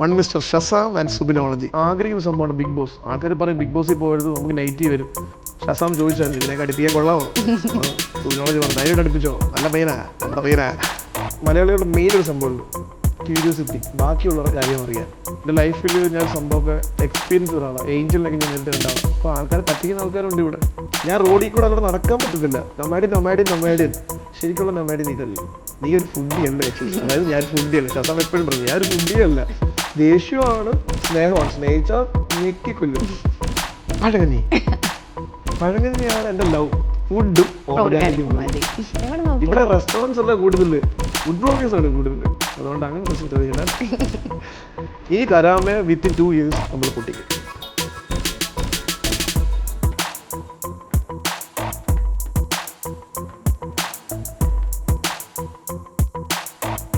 One mister Shazam and Subinology. ആഗ്രഹിക്കുന്ന സംഭവമാണ് big boss. ആൾക്കാർ പറയും ബിഗ് ബോസിൽ പോയത് നമുക്ക് നെഗറ്റീവ് വരും. ഷസാം ചോദിച്ചാൽ ഇതിനെ അടുപ്പിക്കാൻ കൊള്ളാമോ? സുബിനോളജി പറഞ്ഞു ധൈര്യം അടുപ്പിച്ചോ, നല്ല മെയിനാ, നല്ല മെയിനാ. മലയാളികളുടെ മെയിൻ ഒരു സംഭവമുണ്ട്, ക്യൂരിയോസിറ്റി, ബാക്കിയുള്ളവരുടെ കാര്യം അറിയാൻ. എൻ്റെ ലൈഫിൽ ഞാൻ സംഭവമൊക്കെ എക്സ്പീരിയൻസ് ഒരാളാണ്. ഏഞ്ചലിനൊക്കെ ഞാൻ നേരിട്ട് ഉണ്ടാവും. അപ്പോൾ ആൾക്കാർ പറ്റിക്കുന്ന ആൾക്കാരുണ്ട് ഇവിടെ. ഞാൻ റോഡിൽ കൂടെ അവിടെ നടക്കാൻ പറ്റത്തില്ല. നൊമാഡിൻ ശരിക്കുള്ള നൊമാഡിൻ ഇതല്ല. നീ ഒരു ഫുഡിയല്ല. അതായത് ഞാൻ ഫുഡിയല്ല. ശാസ്ത്രം എപ്പോഴും പറഞ്ഞു ഞാനൊരു ഫുഡിയല്ല. ദേഷ്യമാണ്, സ്നേഹമാണ്. സ്നേഹിച്ചാൽ ഞെക്കിക്കൊല്ലും. പഴകഞ്ഞിയാണ് എൻ്റെ ലവ്. ഫുഡും ഇവിടെ റെസ്റ്റോറൻറ്റ്സ് അല്ല കൂടുതൽ, ഫുഡ് ബ്ലോഗേഴ്സ് ആണ് കൂടുതൽ. അതുകൊണ്ട് അങ്ങനെ പ്രശ്നം ചോദിച്ചാൽ ഈ കരാമെ വിത്തിൻ 2 years നമ്മൾ പൊട്ടിക്കും.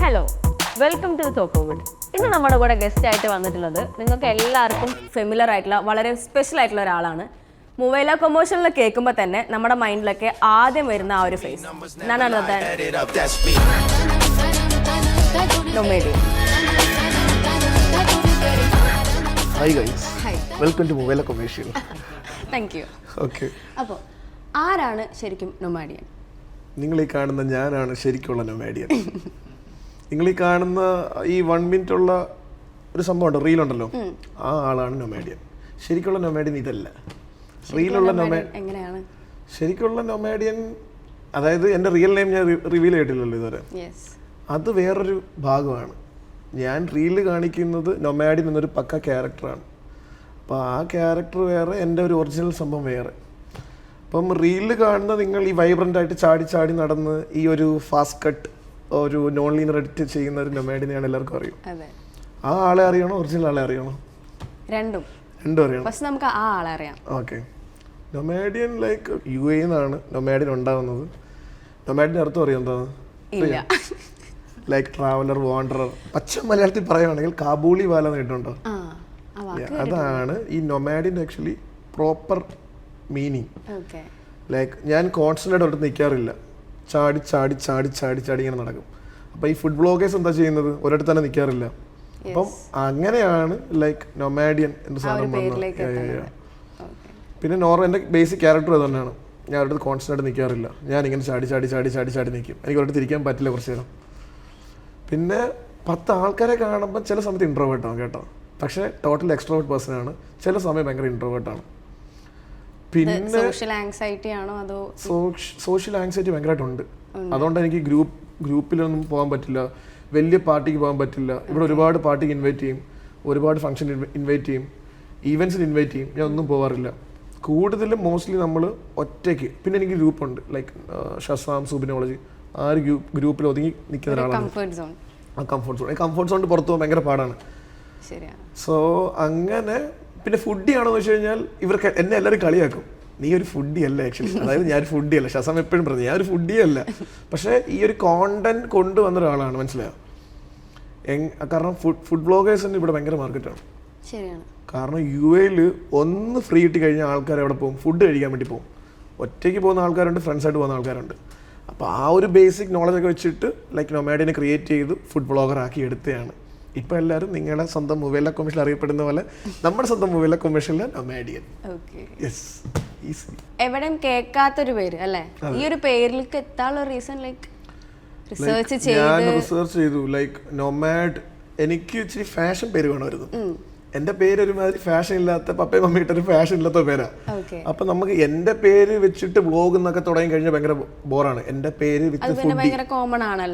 Hello, welcome to Thoppuwood. ഇന്ന് നമ്മുടെ കൂടെ ഗസ്റ്റ് ആയിട്ട് വന്നിട്ടുള്ളത് നിങ്ങൾക്ക് എല്ലാവർക്കും ഫെമിലർ ആയിട്ടുള്ള വളരെ സ്പെഷ്യൽ ആയിട്ടുള്ള ഒരാളാണ്. മൊബൈല കൊമേഴ്ഷ്യലിൽ കേൾക്കുമ്പോൾ തന്നെ നമ്മുടെ മൈൻഡിലൊക്കെ ആദ്യം വരുന്ന ആ ഒരു face hi guys, welcome to mobile commercial. Thank you. Okay, അപ്പോൾ ആരാണ് ശരിക്കും നൊമാഡിയൻ? നിങ്ങൾ ഈ കാണുന്ന ഞാനാണ് ശരിക്കുള്ള നൊമാഡിയൻ. നിങ്ങൾ ഈ കാണുന്ന ഈ 1 minute ഉള്ള ഒരു സംഭവമുണ്ട്, റീലുണ്ടല്ലോ, ആ ആളാണ് നൊമാഡിയൻ. ശരിക്കുള്ള നൊമാഡിയൻ ഇതല്ല. റീലുള്ള എങ്ങനെയാണ് ശരിക്കുള്ള നൊമാഡിയൻ? അതായത് എൻ്റെ റിയൽ നെയിം ഞാൻ റിവീൽ ചെയ്തിട്ടില്ലല്ലോ ഇതുവരെ. അത് വേറൊരു ഭാഗമാണ്. ഞാൻ റീല് കാണിക്കുന്നത് നൊമാഡിൻ എന്നൊരു പക്ക ക്യാരക്ടറാണ്. അപ്പോൾ ആ ക്യാരക്ടർ വേറെ, എൻ്റെ ഒരു ഒറിജിനൽ സംഭവം വേറെ. അപ്പം റീല് കാണുന്ന നിങ്ങൾ ഈ വൈബ്രൻ്റ് ആയിട്ട് ചാടി നടന്ന് ഈ ഒരു ഫാസ്റ്റ് കട്ട്, ഒരു നോൺ ലീനർ എഡിറ്റ് ചെയ്യുന്ന ഒരു നൊമാഡിനെയാണ് എല്ലാവർക്കും അറിയും. ആ ആളെ അറിയണോ ഒറിജിനൽ ആളെ അറിയണോ? രണ്ടും അറിയണം. പക്ഷെ നമുക്ക് ആ ആളെ അറിയാം. ഓക്കെ, നൊമാഡിയൻ ലൈക്ക് UAE എന്നാണ് നൊമാഡിൻ ഉണ്ടാകുന്നത്. നൊമാഡിൻ്റെ അർത്ഥം അറിയാം എന്താണ്? Like traveller, wanderer. പച്ച മലയാളത്തിൽ പറയുകയാണെങ്കിൽ കാബൂളി വാല എന്ന് കേട്ടിട്ടുണ്ടോ? അതാണ് ഈ നൊമാഡിൻ്റെ ആക്ച്വലി പ്രോപ്പർ മീനിങ്. ലൈക്ക് ഞാൻ കോൺസ്റ്റൻ്റ് ആയിട്ട് ഒരിടത്ത് നിൽക്കാറില്ല. ചാടി ഇങ്ങനെ നടക്കും. അപ്പോൾ ഈ ഫുഡ് ബ്ലോഗേഴ്സ് എന്താ ചെയ്യുന്നത്? ഒരിടത്ത് തന്നെ നിൽക്കാറില്ല. അപ്പം അങ്ങനെയാണ് ലൈക്ക് നൊമാഡിയൻ എന്ന സാധനം വന്നത്. പിന്നെ എൻ്റെ ബേസിക് ക്യാരക്ടർ അത് തന്നെയാണ്. ഞാൻ ഒരിടത്ത് കോൺസ്റ്റൻ്റ് ആയിട്ട് നിൽക്കാറില്ല. ഞാൻ ഇങ്ങനെ ചാടി നിൽക്കും. എനിക്ക് ഒരിടത്ത് തിരിക്കാൻ പറ്റില്ല കുറച്ച് നേരം. പിന്നെ 10 ആൾക്കാരെ കാണുമ്പോൾ ചില സമയത്ത് ഇൻട്രോവേർട്ടാണ് കേട്ടോ. പക്ഷേ ടോട്ടൽ എക്സ്ട്രോവേർട്ട് പേഴ്സണാണ്. ചില സമയം ഭയങ്കര ഇൻട്രോവേർട്ടാണ്. പിന്നെ സോഷ്യൽ ആങ്സൈറ്റി ഭയങ്കരമായിട്ടുണ്ട്. അതുകൊണ്ട് എനിക്ക് ഗ്രൂപ്പിലൊന്നും പോകാൻ പറ്റില്ല, വലിയ പാർട്ടിക്ക് പോകാൻ പറ്റില്ല. ഇവിടെ ഒരുപാട് പാർട്ടിക്ക് ഇൻവൈറ്റ് ചെയ്യും, ഒരുപാട് ഫംഗ്ഷൻ ഇൻവൈറ്റ് ചെയ്യും, ഈവൻസിന് ഇൻവൈറ്റ് ചെയ്യും. ഞാൻ ഒന്നും പോകാറില്ല. കൂടുതലും മോസ്റ്റ്ലി നമ്മൾ ഒറ്റയ്ക്ക്. പിന്നെ എനിക്ക് ഗ്രൂപ്പുണ്ട് ലൈക്ക് ഷസാം, സുബിനോളജി. ആ ഒരു ഗ്രൂപ്പിൽ ഒതുങ്ങി നിൽക്കുന്ന ഒരാളാണ്. കംഫർട്ട് സോൺ പുറത്തു പോകാൻ ഭയങ്കര പാടാണ്. സോ അങ്ങനെ. പിന്നെ ഫുഡി ആണോ എന്ന് വെച്ച് കഴിഞ്ഞാൽ ഇവർക്ക് എന്നെ എല്ലാവരും കളിയാക്കും, നീ ഒരു ഫുഡി അല്ല ആക്ച്വലി. അതായത് ഞാനൊരു ഫുഡി അല്ല. ഷസാം എപ്പോഴും പറഞ്ഞു ഞാൻ ഒരു ഫുഡി അല്ല. പക്ഷേ ഈ ഒരു കോണ്ടന്റ് കൊണ്ടുവന്ന ഒരാളാണ്, മനസ്സിലായോ? കാരണം ഫുഡ് ബ്ലോഗേഴ്സിന് ഇവിടെ ഭയങ്കര മാർക്കറ്റാണ്. കാരണം UAE ഒന്ന് ഫ്രീ കിട്ടി കഴിഞ്ഞാൽ ആൾക്കാർ എവിടെ പോകും? ഫുഡ് കഴിക്കാൻ വേണ്ടി പോകും. ഒറ്റയ്ക്ക് പോകുന്ന ആൾക്കാരുണ്ട്, ഫ്രണ്ട്സായിട്ട് പോകുന്ന ആൾക്കാരുണ്ട്. അപ്പോൾ ആ ഒരു ബേസിക് നോളജൊക്കെ വെച്ചിട്ട് ലൈക്ക് നൊമാഡിനെ ക്രിയേറ്റ് ചെയ്ത് ഫുഡ് ബ്ലോഗർ ആക്കി എടുത്തതാണ്. ഇപ്പോൾ എല്ലാവരും നിങ്ങളുടെ സ്വന്തം മൊബൈല കൊമേഴ്ഷ്യൽ അറിയപ്പെടുന്ന പോലെ നമ്മുടെ സ്വന്തം മൊബൈല കൊമേഴ്ഷ്യലിലെ നൊമാഡിയൻ. എവിടെയും കേൾക്കാത്തൊരു പേര് അല്ലേ? ഈ ഒരു പേരിലേക്ക് എത്താനുള്ള റീസൺ ലൈക്ക് റിസർച്ച് ചെയ്തു. ലൈക്ക് നൊമാഡ് എനിക്ക് ഇച്ചിരി ഫാഷൻ പേര് വേണമായിരുന്നു. എൻ്റെ പേര് ഒരുമാതിരി ഫാഷൻ ഇല്ലാത്ത, പപ്പയും മമ്മിയിട്ടൊരു ഫാഷൻ ഇല്ലാത്ത പേരാ. അപ്പൊ നമുക്ക് എൻ്റെ പേര് വെച്ചിട്ട് വ്ലോഗ് എന്നൊക്കെ തുടങ്ങി കഴിഞ്ഞാൽ ഭയങ്കര ബോറാണ്. എൻ്റെ പേര് കോമൺ ആണ്.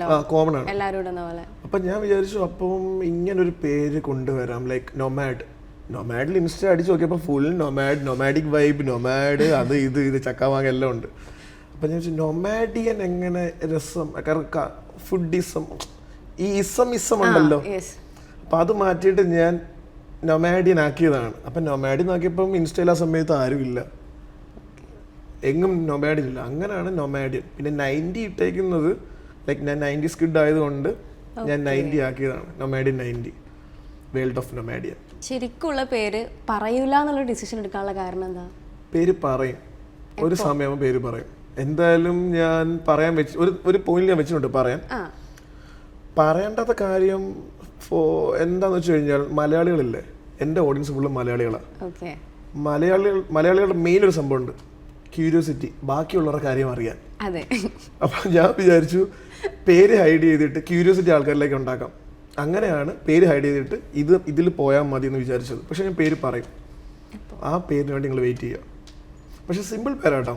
അപ്പൊ ഞാൻ വിചാരിച്ചു അപ്പം ഇങ്ങനൊരു പേര് കൊണ്ടുവരാം, ലൈക്ക് നൊമാഡിൽ ഇൻസ്റ്റ അടിച്ച് നോക്കിയപ്പോൾ ഫുൾ നൊമാഡിക് വൈബ്, നൊമാഡ്, അത് ഇത് ചക്കവാങ്ങ എല്ലാം ഉണ്ട്. അപ്പൊ ഞാൻ വെച്ചാൽ നൊമാഡിയൻ എങ്ങനെ രസം, ഫുഡിസം, ഈ ഇസം ഉണ്ടല്ലോ. അപ്പൊ അത് മാറ്റിയിട്ട് ഞാൻ നൊമാഡിയൻ ആക്കിയതാണ്. അപ്പം നൊമാഡിയൻ ആക്കിയപ്പം ഇൻസ്റ്റയിൽ ആ സമയത്ത് ആരുമില്ല, എങ്ങും നൊമാഡിയൻ ഇല്ല. അങ്ങനെയാണ് നൊമാഡിയൻ. പിന്നെ 90 ഇട്ടേക്കുന്നത് ലൈക്ക് ഞാൻ 90s കിഡ് ആയതുകൊണ്ട് ഞാൻ 90 ആക്കിയതാണ്. നൊമാഡിയൻ 90, വേൾഡ് ഓഫ് നൊമാഡിയൻ. ശരിക്കുള്ള പേര് പറയൂല എന്നുള്ള ഡിസിഷൻ എടുക്കാനുള്ള കാരണം എന്താ? പേര് പറയും, ഒരു സമയം പേര് പറയും. എന്തായാലും ഞാൻ പറയാൻ ഒരു പോയിന്റ് ഞാൻ വെച്ചിട്ടുണ്ട് പറയാൻ. പറയേണ്ടാത്ത കാര്യം എന്താന്ന് വെച്ച് കഴിഞ്ഞാൽ മലയാളികളില്ലേ, എൻ്റെ ഓഡിയൻസ് ഫുള്ള് മലയാളികളാണ്. ഓക്കെ. മലയാളികളുടെ മെയിൻ ഒരു സംഭവമുണ്ട്, ക്യൂരിയോസിറ്റി, ബാക്കിയുള്ളവരുടെ കാര്യം അറിയാൻ. അതെ. അപ്പം ഞാൻ വിചാരിച്ചു പേര് ഹൈഡ് ചെയ്തിട്ട് ക്യൂരിയോസിറ്റി ആൾക്കാരിലേക്ക് ഉണ്ടാക്കാം. അങ്ങനെയാണ് പേര് ഹൈഡ് ചെയ്തിട്ട് ഇതിൽ പോയാൽ മതി എന്ന് വിചാരിച്ചത്. പക്ഷെ ഞാൻ പേര് പറയും, ആ പേരിന് വേണ്ടി നിങ്ങൾ വെയിറ്റ് ചെയ്യുക. പക്ഷെ സിമ്പിൾ പേരാട്ടോ.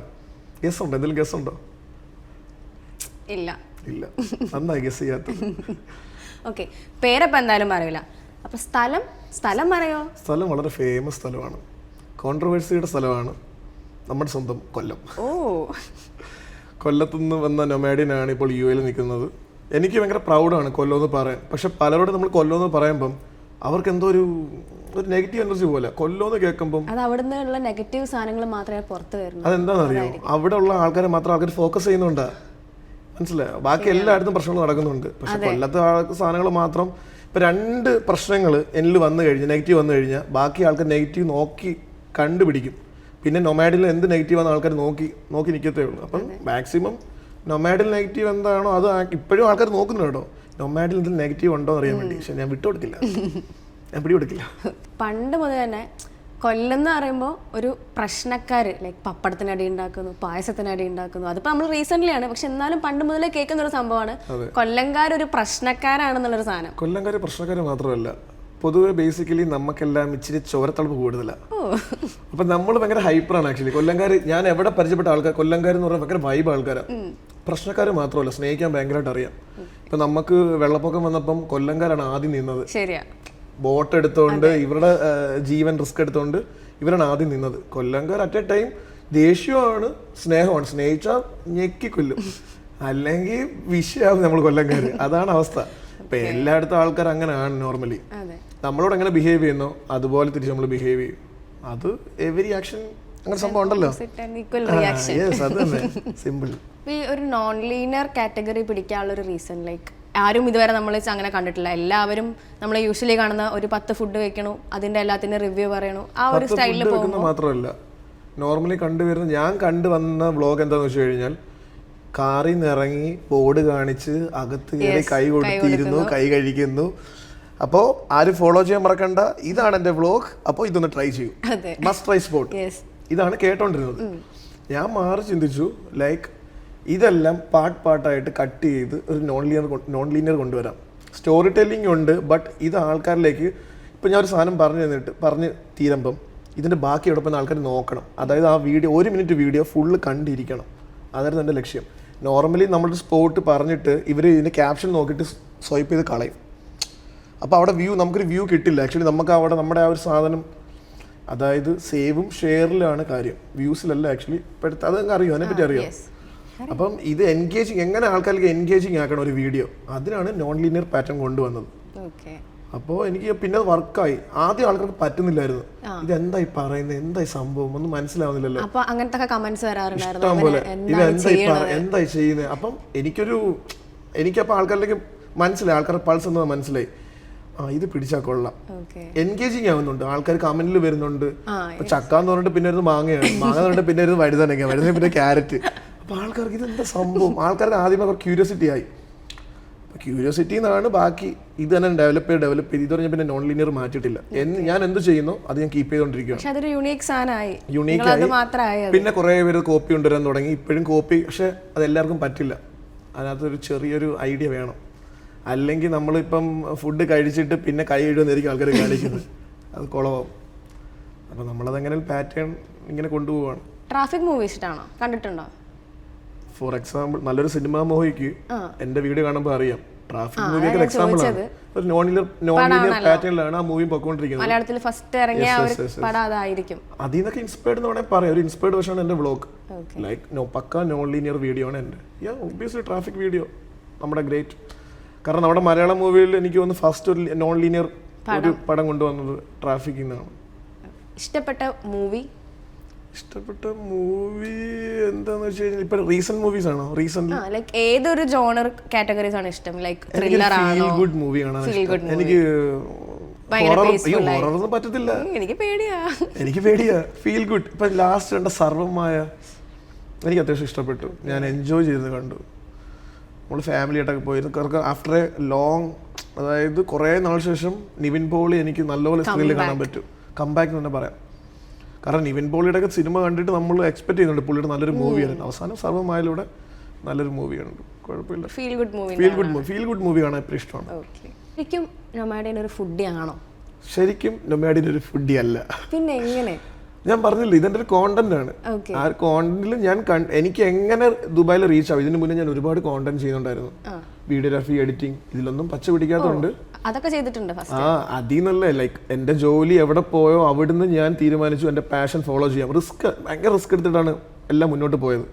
ഗസ് ഉണ്ടോ? എന്തെങ്കിലും ഗസ് ഉണ്ടോ? ഇല്ല. നന്നായി ഗസ് ചെയ്യാത്ത. ഓക്കെ, പേരപ്പം എന്തായാലും പറയില്ല. അപ്പൊ സ്ഥലം പറയോ? സ്ഥലം വളരെ ഫേമസ് സ്ഥലമാണ്, കോൺട്രവേഴ്സിയുടെ സ്ഥലമാണ്. നമ്മുടെ സ്വന്തം കൊല്ലം. ഓ, കൊല്ലത്തുനിന്ന് വന്ന നൊമാഡിനാണ് ഇപ്പോൾ UAE നിൽക്കുന്നത്. എനിക്ക് ഭയങ്കര പ്രൗഡാണ് കൊല്ലം എന്ന് പറയാൻ. പക്ഷെ പലരോടും നമ്മൾ കൊല്ലം എന്ന് പറയുമ്പം അവർക്ക് എന്തോ ഒരു നെഗറ്റീവ് എനർജി പോലെ. കൊല്ലം എന്ന് കേൾക്കുമ്പം അത് അവിടുന്ന് നെഗറ്റീവ് സാധനങ്ങൾ മാത്രമേ പുറത്ത് വരുന്നു. അതെന്താണെന്നറിയോ, അവിടെ ഉള്ള ആൾക്കാരെ മാത്രം ആൾക്കാർ ഫോക്കസ് ചെയ്യുന്നുണ്ടാ, മനസ്സിലായോ? ബാക്കി എല്ലായിടത്തും പ്രശ്നങ്ങൾ നടക്കുന്നുണ്ട്. പക്ഷെ കൊല്ലത്തെ സാധനങ്ങൾ മാത്രം. ഇപ്പം 2 പ്രശ്നങ്ങൾ എന്നിൽ വന്നു കഴിഞ്ഞാൽ, നെഗറ്റീവ് വന്നു കഴിഞ്ഞാൽ ബാക്കി ആൾക്കാർ നെഗറ്റീവ് നോക്കി കണ്ടുപിടിക്കും. പിന്നെ നൊമാഡിൽ എന്ത് നെഗറ്റീവ് ആണെന്ന് ആൾക്കാർ നോക്കി നിൽക്കത്തേ ഉള്ളൂ. അപ്പം മാക്സിമം നൊമാഡിൽ നെഗറ്റീവ് എന്താണോ അത് ഇപ്പോഴും ആൾക്കാർ നോക്കുന്നുണ്ട് കേട്ടോ, നൊമാഡിൽ എന്തെങ്കിലും നെഗറ്റീവ് ഉണ്ടോ എന്ന് അറിയാൻ വേണ്ടി. പക്ഷെ ഞാൻ വിട്ടുകൊടുക്കില്ല, ഞാൻ പിടികൊടുക്കില്ല. പണ്ട് മുതൽ തന്നെ കൊല്ലം എന്ന് പറയുമ്പോൾ ഒരു പ്രശ്നക്കാർ, ലൈക്ക് പപ്പടത്തിന് അടി ഉണ്ടാക്കുന്നു, പായസത്തിന് അടി ഉണ്ടാക്കുന്നു. അതിപ്പോൾ നമ്മൾ റീസെൻ്റ്ലി ആണ്, പക്ഷെ എന്നാലും പണ്ട് മുതലേ കേൾക്കുന്ന ഒരു സംഭവമാണ് കൊല്ലംകാർ ഒരു പ്രശ്നക്കാരാണെന്നുള്ളൊരു സാധനം. കൊല്ലംകാർ പ്രശ്നക്കാർ മാത്രമല്ല, പൊതുവെ ബേസിക്കലി നമുക്കെല്ലാം ഇച്ചിരി ചോരത്തളപ്പ് കൂടുതലാണ്. അപ്പം നമ്മൾ ഭയങ്കര ഹൈപ്പറാണ് ആക്ച്വലി കൊല്ലംകാർ. ഞാൻ എവിടെ പരിചയപ്പെട്ട ആൾക്കാർ കൊല്ലംകാർ എന്ന് പറഞ്ഞാൽ ഭയങ്കര വൈബ് ആൾക്കാരാണ്. പ്രശ്നക്കാർ മാത്രമല്ല, സ്നേഹിക്കാൻ ഭയങ്കരമായിട്ട് അറിയാം. ഇപ്പം നമുക്ക് വെള്ളപ്പൊക്കം വന്നപ്പം കൊല്ലംകാരാണ് ആദ്യം നിന്നത്. ശരിയാ, ബോട്ട് എടുത്തുകൊണ്ട് ഇവരുടെ ജീവൻ റിസ്ക് എടുത്തുകൊണ്ട് ഇവരാണ് ആദ്യം നിന്നത്. കൊല്ലംകാർ അറ്റ് എ ടൈം ദേഷ്യമാണ്, സ്നേഹമാണ്. സ്നേഹിച്ചാൽ ഞെക്കിക്കൊല്ലും, അല്ലെങ്കിൽ വിഷയാവും നമ്മൾ കൊല്ലംകാർ. അതാണ് അവസ്ഥ. ഇപ്പം എല്ലായിടത്തും ആൾക്കാർ അങ്ങനെയാണ് നോർമലി. നമ്മളോട് എങ്ങനെ ബിഹേവ് ചെയ്യുന്നോ അതുപോലെ തിരിച്ച് നമ്മൾ ബിഹേവ് ചെയ്യും. അത് എവരി ആക്ഷൻ അങ്ങനെ സംഭവം ഉണ്ടല്ലോ. അത് തന്നെ, സിമ്പിൾ. ഈ ഒരു നോൺ ലീനിയർ കാറ്റഗറി പിടിക്കാനുള്ള ഒരു റീസൺ, ലൈക്ക് ആരും ഇതുവരെ നമ്മൾ അങ്ങനെ കണ്ടിട്ടില്ല. എല്ലാവരും നമ്മൾ യൂഷ്വലി കാണുന്ന ഒരു 10 ഫുഡ് വെക്കണു, അതിന്റെ എല്ലാത്തിന്റെ റിവ്യൂ പറയണു, ആ ഒരു സ്റ്റൈലിൽ പോകുന്നു. മാത്രമല്ല, നോർമലി കണ്ടുവരുന്ന ഞാൻ കണ്ടുവന്ന വ്ളോഗ് എന്താന്ന് വെച്ച് കഴിഞ്ഞാൽ, കാറിൽ നിന്ന് ഇറങ്ങി ബോർഡ് കാണിച്ച് അകത്ത് കയറി കൈ കൊടുത്തിരുന്നു, കൈ കഴിക്കുന്നു. അപ്പോൾ ആരും ഫോളോ ചെയ്യാൻ മറക്കണ്ട, ഇതാണ് എൻ്റെ വ്ളോഗ്, അപ്പോൾ ഇതൊന്ന് ട്രൈ ചെയ്യൂ, മസ്റ്റ് ട്രൈ സ്പോട്ട്. ഇതാണ് കേട്ടോണ്ടിരുന്നത്. ഞാൻ മാറി ചിന്തിച്ചു, ലൈക്ക് ഇതെല്ലാം പാട്ടായിട്ട് കട്ട് ചെയ്ത് ഒരു നോൺ ലീനിയർ കൊണ്ടുവരാം. സ്റ്റോറി ടെല്ലിംഗ് ഉണ്ട്, ബട്ട് ഇത് ആൾക്കാരിലേക്ക് ഇപ്പം ഞാൻ ഒരു സാധനം പറഞ്ഞ് തീരുമ്പം ഇതിൻ്റെ ബാക്കി എവിടെ ആൾക്കാർ നോക്കണം. അതായത് ആ വീഡിയോ 1 മിനിറ്റ് വീഡിയോ ഫുള്ള് കണ്ടിരിക്കണം. അതായിരുന്നു എൻ്റെ ലക്ഷ്യം. നോർമലി നമ്മളൊരു സ്പോട്ട് പറഞ്ഞിട്ട് ഇവർ ഇതിൻ്റെ ക്യാപ്ഷൻ നോക്കിയിട്ട് സ്വൈപ്പ് ചെയ്ത് കളയും. അപ്പോൾ അവിടെ നമുക്കൊരു വ്യൂ കിട്ടില്ല. ആക്ച്വലി നമുക്ക് അവിടെ നമ്മുടെ ആ ഒരു സാധനം, അതായത് സേവും ഷെയറിലാണ് കാര്യം, വ്യൂസിലല്ല ആക്ച്വലി. ഇപ്പോഴത്തെ അത് അറിയോ, അതിനെപ്പറ്റി അറിയാം. അപ്പം ഇത് എങ്ങനെ ആൾക്കാർക്ക് എൻഗേജിങ് ആക്കണം ഒരു വീഡിയോ, അതിനാണ് നോൺ ലീനിയർ പാറ്റേൺ കൊണ്ടുവന്നത്. അപ്പോൾ എനിക്ക് പിന്നെ വർക്കായി. ആദ്യം ആൾക്കാർക്ക് പറ്റുന്നില്ലായിരുന്നു, ഇതെന്തായി പറയുന്നത്, എന്തായി സംഭവം ഒന്നും മനസ്സിലാവുന്നില്ലല്ലോ, ഇഷ്ടം പോലെ എന്തായി ചെയ്യുന്നത്. അപ്പം എനിക്കപ്പോൾ ആൾക്കാരിലേക്ക് മനസ്സിലായി, ആൾക്കാരുടെ പൾസ് എന്നത് മനസ്സിലായി. ഇത് പിടിച്ചാൽ കൊള്ളാം, എൻഗേജിങ് ആവുന്നുണ്ട്, ആൾക്കാർ കമന്റിൽ വരുന്നുണ്ട്. ഇപ്പൊ ചക്ക എന്ന് പറഞ്ഞിട്ട് പിന്നെ ഒരു മാങ്ങയാണ്, മാങ്ങ എന്ന് പറഞ്ഞിട്ട് പിന്നെ ഒരു വഴുതനങ്ങ, പിന്നെ ക്യാരറ്റ്. അപ്പൊ ആൾക്കാർക്ക് ഇതെന്താ സംഭവം, ആൾക്കാർക്ക് ആദ്യമേ ക്യൂരിയോസിറ്റി ആയി. ക്യൂരിയോസിറ്റി എന്നാണ് ബാക്കി ഇത് തന്നെ ഡെവലപ്പ് ചെയ്ത് ഇത് പറഞ്ഞാൽ പിന്നെ നോൺ ലീനിയർ മാറ്റിയിട്ടില്ല. ഞാൻ എന്ത് ചെയ്യുന്നു അത് ഞാൻ കീപ്പ് ചെയ്തോണ്ടിരിക്കുകയാണ്. യൂണീക്ക്. പിന്നെ കുറെ പേര് കോപ്പി കൊണ്ടുവരാൻ തുടങ്ങി. ഇപ്പോഴും കോപ്പി, പക്ഷെ അത് എല്ലാവർക്കും പറ്റില്ല. അതിനകത്തൊരു ചെറിയൊരു ഐഡിയ വേണം. അല്ലെങ്കിൽ നമ്മളിപ്പം ഫുഡ് കഴിച്ചിട്ട് പിന്നെ കൈ ഇടുമെന്നായിരിക്കും ആൾക്കാർ കാണിക്കുന്നത്, അത് കുളമാവും. അപ്പം നമ്മളതെങ്ങനെ പാറ്റേൺ ഇങ്ങനെ കൊണ്ടുപോവാണ്. ട്രാഫിക് മൂവി ഇഷ്ടമാണോ, കണ്ടിട്ടുണ്ടോ? ഫോർ എക്സാമ്പിൾ, നല്ലൊരു സിനിമ മോഹിക്ക് എന്റെ വീഡിയോ കാണുമ്പോൾ അറിയാം. ട്രാഫിക് മൂവിയൊക്കെ എക്സാമ്പിൾ ആണ്. ഒരു നോൺ ലീനിയർ പാറ്റേണിലാണ് ആ മൂവി പൊക്കോണ്ടിരിക്കുന്നത്. മലയാളത്തിൽ ഫസ്റ്റ് ഇറങ്ങിയ പടം അതായിരിക്കും. അതിൽ നിന്നൊക്കെ ഇൻസ്പയർഡ് എന്ന് വേണമെങ്കിൽ പറയാം. ഒരു ഇൻസ്പയർഡ് വേർഷൻ ആണ് എന്റെ വ്ളോഗ്. ലൈക്ക് പക്ക നോൺ ലീനിയർ വീഡിയോ ആണ് എന്റെ. ഒബ്വിയസ്ലി ട്രാഫിക് വീഡിയോ നമ്മുടെ ഗ്രേറ്റ്. കാരണം നമ്മുടെ മലയാളം മൂവിയിൽ എനിക്ക് തോന്നുന്നു ഫസ്റ്റ് ഒരു നോൺ ലീനിയർ ഒരു പടം കൊണ്ടുവന്നത് ട്രാഫിക്കിൽ നിന്നാണ്. ഇഷ്ടപ്പെട്ട മൂവി എന്താന്ന് വെച്ച് കഴിഞ്ഞാൽ ഇപ്പൊ റീസെന്റ് മൂവീസ് ആണോ? റീസെന്റ് ലൈക്ക് ഏതൊരു ജോണർ കാറ്റഗറീസ് ആണ് ഇഷ്ടം? ലൈക്ക് ത്രില്ലർ ആണോ? ഫീൽ ഗുഡ് മൂവി ആണ് എനിക്ക്. ഹൊററൊന്നും പറ്റത്തില്ല, എനിക്ക് പേടിയാ. Feel good. ഇപ്പൊ ലാസ്റ്റ് കണ്ട സർവമായ എനിക്ക് അത്യാവശ്യം ഇഷ്ടപ്പെട്ടു, ഞാൻ എൻജോയ് ചെയ്ത് കണ്ടു. നമ്മൾ ഫാമിലി ആയിട്ടൊക്കെ പോയിരുന്നു. ആഫ്റ്റർ എ ലോങ് അതായത് കുറേ നാൾ ശേഷം നിവിൻ പോളി എനിക്ക് നല്ലപോലെ സ്ക്രീനിൽ കാണാൻ പറ്റും. കംബാക്ക് എന്ന് തന്നെ പറയാം. കാരണം നിവിൻ പോളിയുടെ ഒക്കെ സിനിമ കണ്ടിട്ട് നമ്മൾ എക്സ്പെക്ട് ചെയ്യുന്നുണ്ട് പുള്ളിയുടെ നല്ലൊരു മൂവിയാണ്. അവസാനം സർവ്വമായിലൂടെ നല്ലൊരു മൂവിയാണ്. കുഴപ്പമില്ല. ഫീൽ ഗുഡ് മൂവി കാണാൻ എപ്പോഴും ഇഷ്ടമാണ്. ശരിക്കും നൊമാഡിൻ ഒരു ഫുഡി ആണോ? ശരിക്കും നൊമാഡിൻ ഒരു ഫുഡി അല്ല. പിന്നെ എങ്ങനെ? ഞാൻ പറഞ്ഞില്ല, ഇതെന്റെ ഒരു കോണ്ടന്റ് ആണ്. ആ കോണ്ടന്റിൽ എനിക്ക് എങ്ങനെ ദുബായിൽ റീച്ച് ആവും. ഇതിന് മുന്നേ ഞാൻ ഒരുപാട് കോണ്ടന്റ് ചെയ്യുന്നുണ്ടായിരുന്നു. വീഡിയോഗ്രാഫി, എഡിറ്റിംഗ്, ഇതിലൊന്നും പച്ച പിടിക്കാത്തതുകൊണ്ട് അതൊക്കെ ചെയ്തിട്ടുണ്ട്. അതിന്നല്ലേ ലൈക്ക് എന്റെ ജോലി എവിടെ പോയോ അവിടുന്ന് ഞാൻ തീരുമാനിച്ചു എന്റെ പാഷൻ ഫോളോ ചെയ്യാം. ഭയങ്കര റിസ്ക് എടുത്തിട്ടാണ് എല്ലാം മുന്നോട്ട് പോയത്.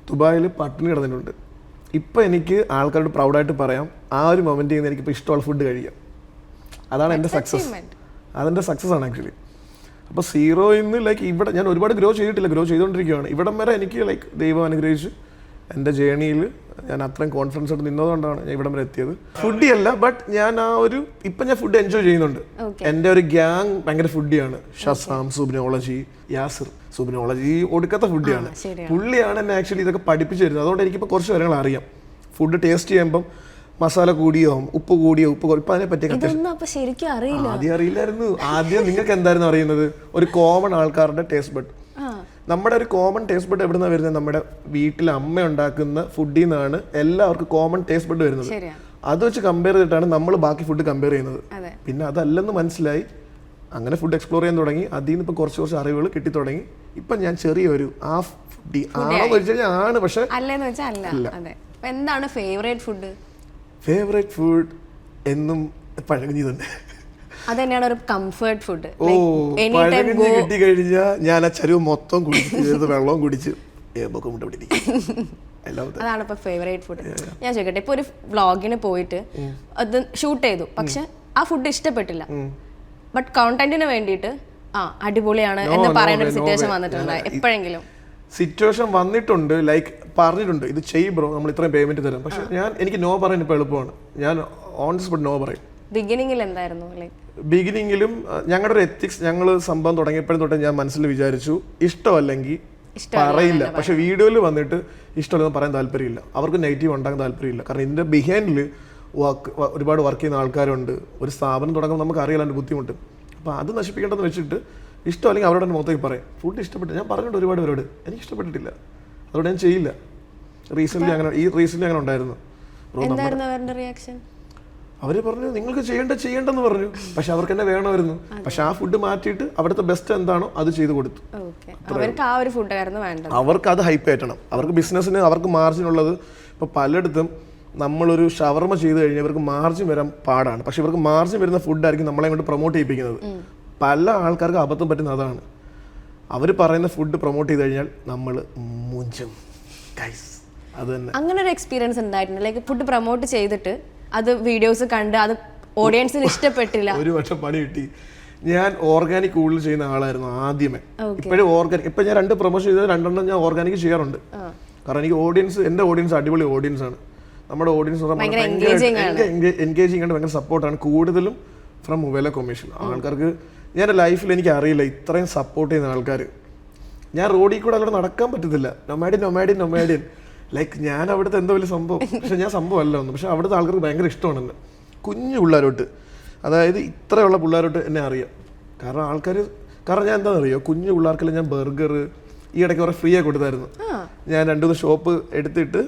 ദുബായിൽ പട്ടിണി കിടന്നിട്ടുണ്ട്. ഇപ്പൊ എനിക്ക് ആൾക്കാരോട് പ്രൗഡായിട്ട് പറയാം, ആ ഒരു മൊമെന്റ് ചെയ്യുന്ന എനിക്കിപ്പോൾ ഇഷ്ടമുള്ള ഫുഡ് കഴിക്കാം. അതാണ് എൻ്റെ സക്സസ്. അതെൻ്റെ സക്സസ് ആണ് ആക്ച്വലി. അപ്പോൾ സീറോയിൽ നിന്ന് ലൈക്ക് ഇവിടെ ഞാൻ ഒരുപാട് ഗ്രോ ചെയ്തിട്ടില്ല, ഗ്രോ ചെയ്തുകൊണ്ടിരിക്കുകയാണ്. ഇവിടം വരെ എനിക്ക് ലൈക്ക് ദൈവം അനുഗ്രഹിച്ച് എൻ്റെ ജേണിയിൽ ഞാൻ അത്രയും കോൺഫിഡൻസ് ആയിട്ട് നിന്നതുകൊണ്ടാണ് ഞാൻ ഇവിടം വരെ എത്തിയത്. ഫുഡി അല്ല, ബട്ട് ഞാൻ ഇപ്പം ഞാൻ ഫുഡ് എൻജോയ് ചെയ്യുന്നുണ്ട്. എൻ്റെ ഒരു ഗ്യാങ് ഭയങ്കര ഫുഡിയാണ്. ഷസാം, സുബ്നോളജി, യാസിർ. സുബ്നോളജി ഒടുക്കത്തെ ഫുഡിയാണ്. പുള്ളിയാണ് എന്നെ ആക്ച്വലി ഇതൊക്കെ പഠിപ്പിച്ചു തരുന്നത്. അതുകൊണ്ട് എനിക്കിപ്പോൾ കുറച്ച് കാര്യങ്ങൾ അറിയാം. ഫുഡ് ടേസ്റ്റ് ചെയ്യുമ്പം മസാല കൂടിയോ ഉപ്പ് കൂടിയോ ഉപ്പ് ഇപ്പൊ അതിനെ പറ്റി ആദ്യം അറിയില്ലായിരുന്നു. ആദ്യം നിങ്ങൾക്ക് എന്തായിരുന്നു അറിയുന്നത്? ഒരു കോമൺ ആൾക്കാരുടെ ടേസ്റ്റ് ബഡ്. നമ്മുടെ ഒരു കോമൺ ടേസ്റ്റ് ബഡ് എവിടുന്നാണ് വരുന്നത്? നമ്മുടെ വീട്ടിൽ അമ്മ ഉണ്ടാക്കുന്ന ഫുഡിൽ നിന്നാണ് എല്ലാവർക്കും കോമൺ ടേസ്റ്റ് ബഡ് വരുന്നത്. അത് വെച്ച് കമ്പയർ ചെയ്തിട്ടാണ് നമ്മൾ ബാക്കി ഫുഡ് കമ്പയർ ചെയ്യുന്നത്. പിന്നെ അതല്ലെന്ന് മനസ്സിലായി, അങ്ങനെ ഫുഡ് എക്സ്പ്ലോർ ചെയ്യാൻ തുടങ്ങി. അതിൽ നിന്ന് ഇപ്പം കുറച്ച് അറിവുകൾ കിട്ടി തുടങ്ങി. ഇപ്പം ഞാൻ ചെറിയൊരു ഫുഡി ആണോന്ന് ചോദിച്ചു കഴിഞ്ഞാൽ ആണ്, പക്ഷെ എന്താണ് ഫേവറേറ്റ് ഫുഡ്? ഫേവറേറ്റ് ഫുഡ് എന്നും പഴകഞ്ഞി തന്നെ. അതന്നെയാണ് ഒരു കംഫർട്ട് ഫുഡ്. പഴകഞ്ഞി കിട്ടി കഴിഞ്ഞാൽ ഞാൻ ആ ചരുവ് മൊത്തം കുടിച്ച് വെള്ളവും കുടിച്ച് അതാണ് ഇപ്പൊ ഫേവറേറ്റ് ഫുഡ്. ഞാൻ ചോദിക്കട്ടെ, ഇപ്പൊ ഒരു വ്ളോഗിന് പോയിട്ട് അത് ഷൂട്ട് ചെയ്തു, പക്ഷെ ആ ഫുഡ് ഇഷ്ടപ്പെട്ടില്ല, ബട്ട് കോണ്ടന്റിന് വേണ്ടിയിട്ട് അടിപൊളിയാണ് എന്ന് പറയുന്ന ഒരു സിറ്റുവേഷൻ വന്നിട്ടുണ്ട് എപ്പോഴെങ്കിലും? സിറ്റുവേഷൻ വന്നിട്ടുണ്ട്, ലൈക്ക് പറഞ്ഞിട്ടുണ്ട് ഇത് ചെയ്യ് ബ്രോ, നമ്മൾ ഇത്രയും പേയ്മെന്റ് തരാം. പക്ഷെ എനിക്ക് നോ പറയാൻ ഇപ്പോൾ എളുപ്പമാണ്. ഞാൻ ഓൺ ദി സ്പോട്ട് നോ പറയും. ബിഗിനിങ്ങിൽ എന്തായിരുന്നു? ബിഗിനിങ്ങിലും ഞങ്ങളുടെ ഒരു എത്തിക്സ്, ഞങ്ങൾ സംഭവം തുടങ്ങിയപ്പോഴും തൊട്ട് ഞാൻ മനസ്സിൽ വിചാരിച്ചു ഇഷ്ടമല്ലെങ്കിൽ പറയില്ല. പക്ഷെ വീഡിയോയിൽ വന്നിട്ട് ഇഷ്ടമല്ലെന്ന് പറയാൻ താല്പര്യമില്ല. അവർക്ക് നെഗറ്റീവ് ഉണ്ടാകാൻ താല്പര്യമില്ല. കാരണം ഇതിന്റെ ബിഹൈൻഡിൽ ഒരുപാട് വർക്ക് ചെയ്യുന്ന ആൾക്കാരുണ്ട്. ഒരു സ്ഥാപനം തുടങ്ങുമ്പോൾ നമുക്ക് അറിയില്ല അതിന്റെ ബുദ്ധിമുട്ട്. അപ്പോൾ അത് നശിപ്പിക്കേണ്ടെന്ന് വെച്ചിട്ട് ഇഷ്ടമല്ലെങ്കിൽ അവരോട് മുഖത്തേക്ക് പറയും ഫുഡ് ഇഷ്ടപ്പെട്ടു. ഞാൻ പറഞ്ഞിട്ട് ഒരുപാട് പേരോട് എനിക്ക് ഇഷ്ടപ്പെട്ടിട്ടില്ല, അതുകൊണ്ട് ഞാൻ ചെയ്യില്ല. റീസെന്റ് അങ്ങനെ ഉണ്ടായിരുന്നു. അവര് പറഞ്ഞു നിങ്ങൾക്ക് ചെയ്യണ്ടെന്ന് പറഞ്ഞു. പക്ഷെ അവർക്ക് എന്നെ വേണമായിരുന്നു. പക്ഷെ ആ ഫുഡ് മാറ്റിയിട്ട് അവിടുത്തെ ബെസ്റ്റ് എന്താണോ അത് ചെയ്ത് കൊടുത്തു. അവർക്ക് അത് ഹൈപ്പ് ആയിട്ടണം. അവർക്ക് ബിസിനസ്സിന് അവർക്ക് മാർജിൻ ഉള്ളത്. ഇപ്പൊ പലയിടത്തും നമ്മളൊരു ഷവർമ ചെയ്ത് കഴിഞ്ഞാൽ ഇവർക്ക് മാർജിൻ വരാൻ പാടാണ്. പക്ഷെ ഇവർക്ക് മാർജിൻ വരുന്ന ഫുഡായിരിക്കും നമ്മളെ കൊണ്ട് പ്രൊമോട്ട് ചെയ്യിപ്പിക്കുന്നത്. പല ആൾക്കാർക്ക് അബദ്ധം പറ്റുന്ന അതാണ്. അവർ പറയുന്ന ഫുഡ് പ്രൊമോട്ട് ചെയ്ത് കഴിഞ്ഞാൽ നമ്മൾ മുഞ്ചും. അത് തന്നെ. അങ്ങനെ ഒരു എക്സ്പീരിയൻസ് ഉണ്ടായിട്ടുണ്ട്? ലൈക്ക് ഫുഡ് പ്രൊമോട്ട് ചെയ്തിട്ട് അത് വീഡിയോസ് കണ്ട് അത് ഓഡിയൻസിന് ഇഷ്ടപ്പെട്ടില്ല? ഒരു വർഷം പണി കിട്ടി. ഞാൻ ഓർഗാനിക് കൂടുതൽ ചെയ്യുന്ന ആളായിരുന്നു ആദ്യമേ. ഇപ്പോഴും ഓർഗാനിക്. ഇപ്പൊ ഞാൻ 2 പ്രൊമോഷൻ ചെയ്തത് 2 ഞാൻ ഓർഗാനിക് ചെയ്യാറുണ്ട്. കാരണം എനിക്ക് എന്റെ ഓഡിയൻസ് അടിപൊളി ഓഡിയൻസ് ആണ്. നമ്മുടെ ഓഡിയൻസ് എൻഗേജിങ് ആണ്, ഭയങ്കര സപ്പോർട്ടാണ്. കൂടുതലും ഫ്രം മൊബൈല കൊമേഴ്ഷ്യൽ ആൾക്കാർക്ക്. ഞാൻ ലൈഫിൽ എനിക്ക് അറിയില്ല ഇത്രയും സപ്പോർട്ട് ചെയ്യുന്ന ആൾക്കാർ. ഞാൻ റോഡിൽ കൂടെ അവിടെ നടക്കാൻ പറ്റത്തില്ല. നൊമാഡിൻ ലൈക്ക് ഞാൻ അവിടുത്തെ എന്തോ വലിയ സംഭവം. പക്ഷെ ഞാൻ സംഭവം അല്ല ഒന്നും. പക്ഷെ അവിടുത്തെ ആൾക്കാർക്ക് ഭയങ്കര ഇഷ്ടമാണ് എന്നെ. കുഞ്ഞു പിള്ളേരോട്ട്, അതായത് ഇത്രയുള്ള പിള്ളേരോട്ട് എന്നെ അറിയാം. കാരണം ഞാൻ എന്താണെന്ന് അറിയോ, കുഞ്ഞു പിള്ളേർക്കെല്ലാം ഞാൻ ബർഗർ ഈ ഇടയ്ക്ക് കുറേ ഫ്രീ ആയി കൊടുത്തായിരുന്നു. ഞാൻ 2-3 ഷോപ്പ് എടുത്തിട്ട്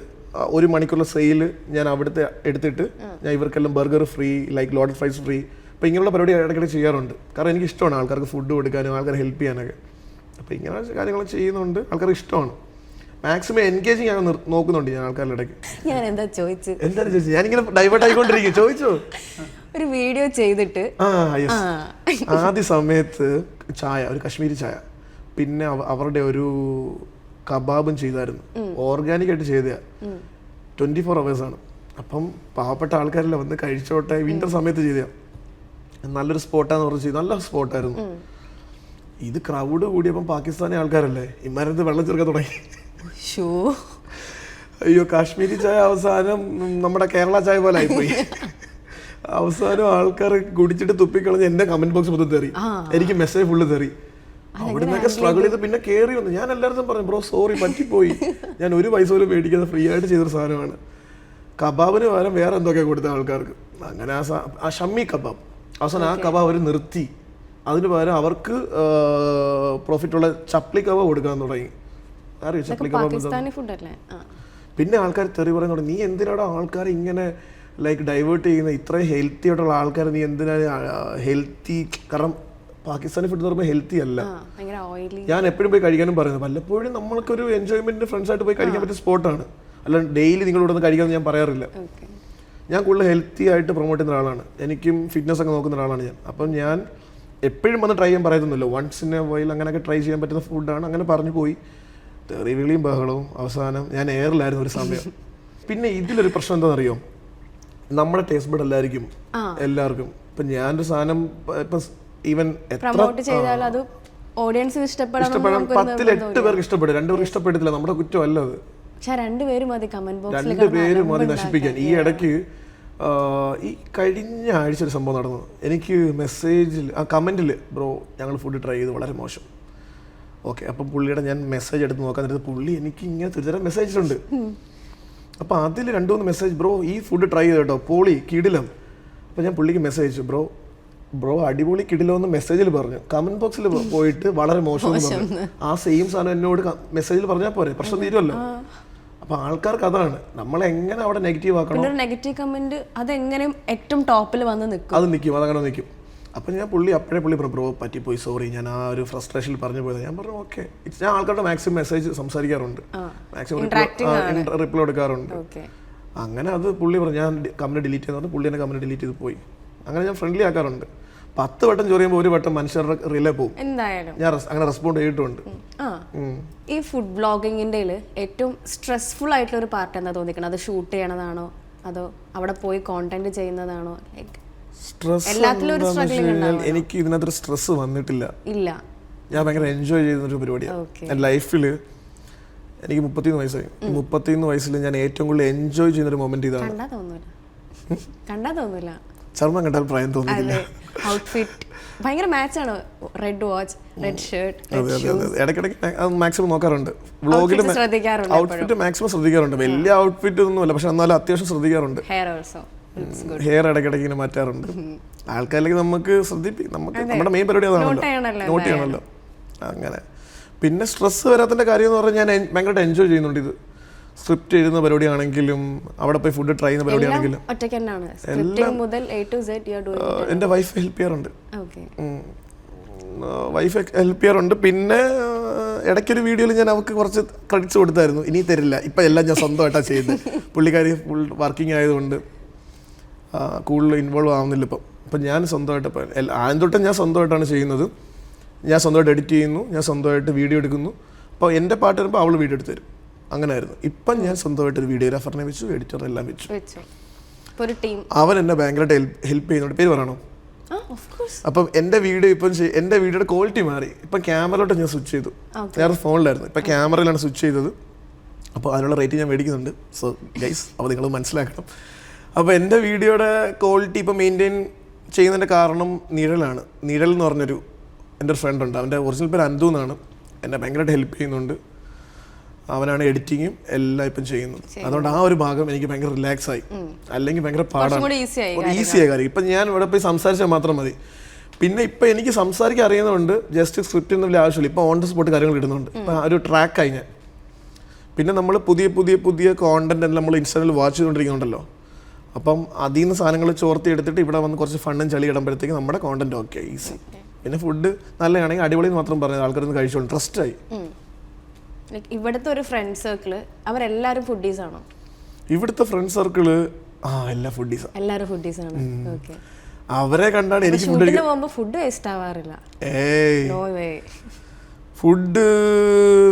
1 മണിക്കൂറുള്ള സെയിൽ ഞാൻ അവിടുത്തെ എടുത്തിട്ട് ഞാൻ ഇവർക്കെല്ലാം burger free, like loaded fries free. അപ്പോൾ ഇങ്ങനെയുള്ള പരിപാടി ഇടയ്ക്കിടെ ചെയ്യാറുണ്ട്. കാരണം എനിക്ക് ഇഷ്ടമാണ് ആൾക്കാർക്ക് ഫുഡ് കൊടുക്കാനും ആൾക്കാരെ ഹെൽപ്പ് ചെയ്യാനൊക്കെ. അപ്പോൾ ഇങ്ങനെ കാര്യങ്ങൾ ചെയ്യുന്നുണ്ട്. ആൾക്കാർക്ക് ഇഷ്ടമാണ്. മാക്സിമം എൻഗേജിങ് ആകാൻ നോക്കുന്നുണ്ട് ഞാൻ ആൾക്കാരുടെ ഇടയ്ക്ക്. എന്താണ് ചോദിച്ചത്? ഞാനിങ്ങനെ ഡൈവേർട്ട് ആയിക്കൊണ്ടിരിക്കും. ചോദിച്ചോ? ഒരു വീഡിയോ ചെയ്തിട്ട് ആദ്യ സമയത്ത് ചായ, ഒരു കശ്മീരി ചായ, പിന്നെ അവരുടെ ഒരു കബാബും ചെയ്തായിരുന്നു. ഓർഗാനിക് ആയിട്ട് ചെയ്തതാ. 24 hours ആണ്. അപ്പം പാവപ്പെട്ട ആൾക്കാരെല്ലാം വന്ന് കഴിച്ചോട്ടെ. വിന്റർ സമയത്ത് ചെയ്തതാ. നല്ലൊരു സ്പോട്ടാന്ന് പറഞ്ഞ് ചെയ്തു. നല്ല സ്പോട്ടായിരുന്നു. ഇത് ക്രൗഡ് കൂടിയപ്പം പാകിസ്ഥാനി ആൾക്കാരല്ലേ ഇമാരത്ത് വെള്ളം ചേർക്കാൻ തുടങ്ങി. അയ്യോ, കാശ്മീരി ചായ അവസാനം നമ്മുടെ കേരള ചായ പോലെ ആയിപ്പോയി. അവസാനം ആൾക്കാർ കുടിച്ചിട്ട് തുപ്പിക്കളഞ്ഞ് എന്റെ കമന്റ് ബോക്സ് മൊത്തം തെറി. എനിക്ക് മെസ്സേജ് ഫുള്ള് തെറി. അവിടെ നിന്നൊക്കെ സ്ട്രഗിൾ ചെയ്ത് പിന്നെ കയറി വന്നു. ഞാൻ എല്ലായിടത്തും പറഞ്ഞു ബ്രോ സോറി പറ്റിപ്പോയി, ഞാൻ 1 പൈസ പോലും മേടിക്കാതെ ഫ്രീ ആയിട്ട് ചെയ്തൊരു സാധനമാണ്. കബാബിന് പകരം വേറെ എന്തൊക്കെ കൊടുത്ത ആൾക്കാർക്ക്. അങ്ങനെ ആ ഷമ്മി കബാബ് അവസാനം ആ കബാബ് അവർ നിർത്തി. അതിന് പകരം അവർക്ക് പ്രോഫിറ്റുള്ള ചപ്ലി കബാബ് കൊടുക്കാൻ തുടങ്ങി. അറിയോ ചപ്ലി കബാബ്? പിന്നെ ആൾക്കാർ തെറി പറയാൻ തുടങ്ങി, നീ എന്തിനാണ് ആൾക്കാർ ഇങ്ങനെ ലൈക്ക് ഡൈവേർട്ട് ചെയ്യുന്നത്? ഇത്രയും ഹെൽത്തി ആയിട്ടുള്ള ആൾക്കാർ നീ എന്തിനാണ് ഹെൽത്തി? കാരണം പാകിസ്ഥാനി ഫുഡ് എന്ന് പറയുമ്പോൾ ഹെൽത്തി അല്ല. ഞാൻ എപ്പോഴും പോയി കഴിക്കാനും പറയുന്നത്, വല്ലപ്പോഴും നമ്മൾക്കൊരു എൻജോയ്മെന്റിന് ഫ്രണ്ട്സായിട്ട് പോയി കഴിക്കാൻ പറ്റിയ സ്പോട്ടാണ്. അല്ല ഡെയിലി നിങ്ങളിവിടെ നിന്ന് കഴിക്കാമെന്ന് ഞാൻ പറയാറില്ല. ഞാൻ കൂടുതൽ ഹെൽത്തി ആയിട്ട് പ്രൊമോട്ട് ചെയ്യുന്ന ഒരാളാണ്. എനിക്കും ഫിറ്റ്നസ് ഒക്കെ നോക്കുന്ന ഒരാളാണ് ഞാൻ. അപ്പം ഞാൻ എപ്പോഴും വന്ന് ട്രൈ ചെയ്യാൻ പറയുന്നില്ല. വൺസ് ഇൻ എ വൈൽ അങ്ങനെയൊക്കെ ട്രൈ ചെയ്യാൻ പറ്റുന്ന ഫുഡാണ്. അങ്ങനെ പറഞ്ഞു പോയി തെറിവിളിയും ബഹളവും. അവസാനം ഞാൻ എയറിലായിരുന്നു ഒരു സമയം. പിന്നെ ഇതിലൊരു പ്രശ്നം എന്താണെന്നറിയോ, നമ്മുടെ ടേസ്റ്റ് ബഡ് എല്ലാവർക്കും ഇപ്പം ഞാനൊരു സാധനം ഇപ്പം ഈവൻ ഇഷ്ടപ്പെടാൻ 10-ൽ 8 പേർക്ക് ഇഷ്ടപ്പെടും, 2 പേർക്ക് ഇഷ്ടപ്പെടത്തില്ല. നമ്മുടെ കുറ്റമല്ല അത്. 2 പേര് മതി നശിപ്പിക്കാൻ. ഈ ഇടയ്ക്ക് ഈ കഴിഞ്ഞ ആഴ്ച ഒരു സംഭവം നടന്നു. എനിക്ക് മെസ്സേജിൽ കമന്റിൽ ബ്രോ ഞങ്ങൾ ഫുഡ് ട്രൈ ചെയ്ത് വളരെ മോശം. ഓക്കെ, അപ്പം പുള്ളിയുടെ ഞാൻ മെസ്സേജ് എടുത്ത് നോക്കാൻ നേരത്ത് പുള്ളി എനിക്ക് ഇങ്ങനെ തിരിച്ചറിയാൻ മെസ്സേജ് ഉണ്ട്. അപ്പം അതിൽ 2-3 മെസ്സേജ്, ബ്രോ ഈ ഫുഡ് ട്രൈ ചെയ്ത് കേട്ടോ, പോളി കിടിലം. അപ്പം ഞാൻ പുള്ളിക്ക് മെസ്സേജ് അയച്ചു, ബ്രോ അടിപൊളി കിടിലോ എന്ന് മെസ്സേജിൽ പറഞ്ഞു. കമന്റ് ബോക്സിൽ പോയിട്ട് വളരെ മോശം എന്ന് പറഞ്ഞു. ആ സെയിം സാധനം എന്നോട് മെസ്സേജിൽ പറഞ്ഞാൽ പോരെ, പ്രശ്നം തീരുമല്ലോ. അപ്പൊ ആൾക്കാർക്ക് അതാണ്, നമ്മളെങ്ങനെ അവിടെ നെഗറ്റീവ് ആക്കണം. നെഗറ്റീവ് കമന്റ് അതെങ്ങനെ ഏറ്റവും ടോപ്പിൽ വന്ന് നിൽക്കും, അത് നിൽക്കും, അതങ്ങനെ നിൽക്കും. അപ്പം ഞാൻ പുള്ളി പറഞ്ഞു, ബ്രോ പറ്റിപ്പോയി, സോറി, ഞാൻ ആ ഒരു ഫ്രസ്ട്രേഷനിൽ പറഞ്ഞു പോയത്. ഞാൻ പറഞ്ഞു ഓക്കെ. ഞാൻ ആൾക്കാരുടെ മാക്സിമം മെസ്സേജ് സംസാരിക്കാറുണ്ട്, മാക്സിമം റിപ്ലൈ കൊടുക്കാറുണ്ട്. അങ്ങനെ അത് പുള്ളി പറഞ്ഞു ഞാൻ കമന്റ് ഡിലീറ്റ് ചെയ്യുന്നത്, പുള്ളി എന്നെ കമന്റ് ഡിലീറ്റ് ചെയ്ത് പോയി. അങ്ങനെ ഞാൻ ഫ്രണ്ട്ലി ആക്കാറുണ്ട്. 10 വട്ടം ചൊറിയുമ്പോൾ 1 വട്ടം മനുഷ്യരുടെ റിലേ പോകും. എന്തായാലും ഞാൻ അങ്ങനെ റെസ്പോണ്ട് ചെയ്തിട്ടുണ്ട്. ഈ ഫുഡ് ബ്ലോഗിങ്ങിന്റെ ഏറ്റവും സ്ട്രെസ്ഫുൾ ആയിട്ടുള്ള ഒരു പാർട്ട് എന്താ തോന്നിക്കണം? അത് ഷൂട്ട് ചെയ്യണതാണോ അതോ അവിടെ പോയി കോണ്ടന്റ് ചെയ്യുന്നതാണോ? എനിക്ക് ഇതിനകത്തൊരു സ്ട്രെസ് വന്നിട്ടില്ല. ഇല്ല, ഞാൻ ഭയങ്കര എൻജോയ് ചെയ്യുന്നൊരു പരിപാടിയാണ്. എൻ്റെ ലൈഫിൽ എനിക്ക് 31 വയസ്സായി. 31 വയസ്സിൽ ഞാൻ ഏറ്റവും കൂടുതൽ എൻജോയ് ചെയ്യുന്നൊരു മൊമെന്റ് ഇതാണ്. കണ്ടാ തോന്നില്ല, ചർമ്മം കണ്ടാൽ പ്രായം തോന്നില്ല. ഔട്ട്ഫിറ്റ് ഭയങ്കര മാച്ചാണ്. Red watch, red shirt. ഇടയ്ക്കിടയ്ക്ക് മാക്സിമം നോക്കാറുണ്ട്. വ്ളോഗിൽ ഔട്ട്ഫിറ്റ് മാക്സിമം ശ്രദ്ധിക്കാറുണ്ട്. വലിയ ഔട്ട്ഫിറ്റ് ഒന്നുമല്ല, പക്ഷെ എന്നാലും അത്യാവശ്യം ശ്രദ്ധിക്കാറുണ്ട്. ഹെയർ ഇടയ്ക്കിടയ്ക്ക് ഇങ്ങനെ മാറ്റാറുണ്ട്. ആൾക്കാരിലേക്ക് നമുക്ക് നമുക്ക് നമ്മുടെ മെയിൻ പരിപാടി അതാണല്ലോ, നോട്ട് ചെയ്യണമല്ലോ. അങ്ങനെ പിന്നെ സ്ട്രെസ് വരാത്തതിന്റെ കാര്യം എന്ന് പറഞ്ഞാൽ ഞാൻ ഭയങ്കരമായിട്ട് എൻജോയ് ചെയ്യുന്നുണ്ട്. ഇത് സ്ക്രിപ്റ്റ് എഴുതുന്ന പരിപാടിയാണെങ്കിലും അവിടെ പോയി ഫുഡ് ട്രൈ ചെയ്യുന്ന പരിപാടിയാണെങ്കിലും എൻ്റെ വൈഫ് ഹെൽപ്പ് ചെയ്യാറുണ്ട്. പിന്നെ ഇടയ്ക്കൊരു വീഡിയോയിൽ ഞാൻ അവർക്ക് കുറച്ച് ക്രെഡിറ്റ്സ് കൊടുത്തായിരുന്നു. ഇനി തരില്ല, ഇപ്പം എല്ലാം ഞാൻ സ്വന്തമായിട്ടാണ് ചെയ്യുന്നത്. പുള്ളിക്കാരി ഫുൾ വർക്കിംഗ് ആയതുകൊണ്ട് കൂടുതൽ ഇൻവോൾവ് ആവുന്നില്ല ഇപ്പം ഞാൻ സ്വന്തമായിട്ട് ആദ്യം തൊട്ടും ഞാൻ സ്വന്തമായിട്ടാണ് ചെയ്യുന്നത്. ഞാൻ സ്വന്തമായിട്ട് എഡിറ്റ് ചെയ്യുന്നു, ഞാൻ സ്വന്തമായിട്ട് വീഡിയോ എടുക്കുന്നു. അപ്പോൾ എൻ്റെ പാട്ട് വരുമ്പോൾ അവൾ വീഡിയോ എടുത്ത് തരും. അങ്ങനെ ആയിരുന്നു. ഇപ്പം ഞാൻ സ്വന്തമായിട്ട് ഒരു വീഡിയോഗ്രാഫറിനെ വെച്ചു, എഡിറ്ററെല്ലാം വെച്ചു. അവൻ എന്നെ ഭയങ്കരമായിട്ട് ഹെൽപ്പ് ചെയ്യുന്നുണ്ട്. പേര് പറയണോ? അപ്പം എൻ്റെ വീഡിയോ ഇപ്പം എൻ്റെ വീഡിയോയുടെ ക്വാളിറ്റി മാറി. ഇപ്പം ക്യാമറയിലോട്ട് ഞാൻ സ്വിച്ച് ചെയ്തു. നേരെ ഫോണിലായിരുന്നു, ഇപ്പം ക്യാമറയിലാണ് സ്വിച്ച് ചെയ്തത്. അപ്പോൾ അതിനുള്ള റേറ്റ് ഞാൻ മേടിക്കുന്നുണ്ട്. സോ ഗൈസ്, അപ്പോൾ നിങ്ങൾ മനസ്സിലാക്കണം. അപ്പോൾ എൻ്റെ വീഡിയോയുടെ ക്വാളിറ്റി ഇപ്പം മെയിൻറ്റെയിൻ ചെയ്യുന്നതിൻ്റെ കാരണം നിഴലാണ്. നിഴൽ എന്ന് പറഞ്ഞൊരു എൻ്റെ ഒരു ഫ്രണ്ട് ഉണ്ട്. അവൻ്റെ ഒറിജിനൽ പേര് അന്തു എന്നാണ്. എന്നെ ഭയങ്കരമായിട്ട് ഹെൽപ്പ് ചെയ്യുന്നുണ്ട്. അവനാണ് എഡിറ്റിങ്ങും എല്ലാം ഇപ്പം ചെയ്യുന്നത്. അതുകൊണ്ട് ആ ഒരു ഭാഗം എനിക്ക് ഭയങ്കര റിലാക്സ് ആയി. അല്ലെങ്കിൽ ഭയങ്കര പാടാണ്, ഈസിയായ കാര്യം. ഇപ്പം ഞാൻ ഇവിടെ പോയി സംസാരിച്ചാൽ മാത്രം മതി. പിന്നെ ഇപ്പം എനിക്ക് സംസാരിക്കാൻ അറിയുന്നതുകൊണ്ട് ജസ്റ്റ് സ്ക്രിപ്റ്റ് ഒന്നും വലിയ ആവശ്യമില്ല. ഇപ്പം ഓൺ ദ സ്പോട്ട് കാര്യങ്ങൾ ഇടുന്നുണ്ട്. ഇപ്പം ഒരു ട്രാക്കായി ഞാൻ. പിന്നെ നമ്മൾ പുതിയ കോണ്ടന്റ് എല്ലാം നമ്മൾ ഇൻസ്റ്റാഗ്രാമിൽ വാച്ച് ചെയ്തുകൊണ്ടിരിക്കുന്നുണ്ടല്ലോ. അപ്പം അതിൽ നിന്ന് സാധനങ്ങൾ ചോർത്തി എടുത്തിട്ട് ഇവിടെ വന്ന് കുറച്ച് ഫണ്ണും ചളി ഇടുമ്പോഴത്തേക്ക് നമ്മുടെ കോണ്ടന്റ് ഓക്കെ, ഈസി. പിന്നെ ഫുഡ് നല്ലതാണെങ്കിൽ അടിപൊളി മാത്രം പറഞ്ഞത് ആൾക്കാരൊന്ന് കഴിച്ചോളും, ട്രസ്റ്റായി. ഇവിടുത്തെ ഒരു ഫ്രണ്ട് സർക്കിള് അവരെല്ലാരും ഫുഡീസ് ആണോ? ഇവിടുത്തെ ഫ്രണ്ട് സർക്കിള് എല്ലാവരും ഫുഡീസ് ആണ്. അവരെ കണ്ടാണ് എനിക്ക് ഫുഡ് വേസ്റ്റ് ആവാറില്ല. ഫുഡ്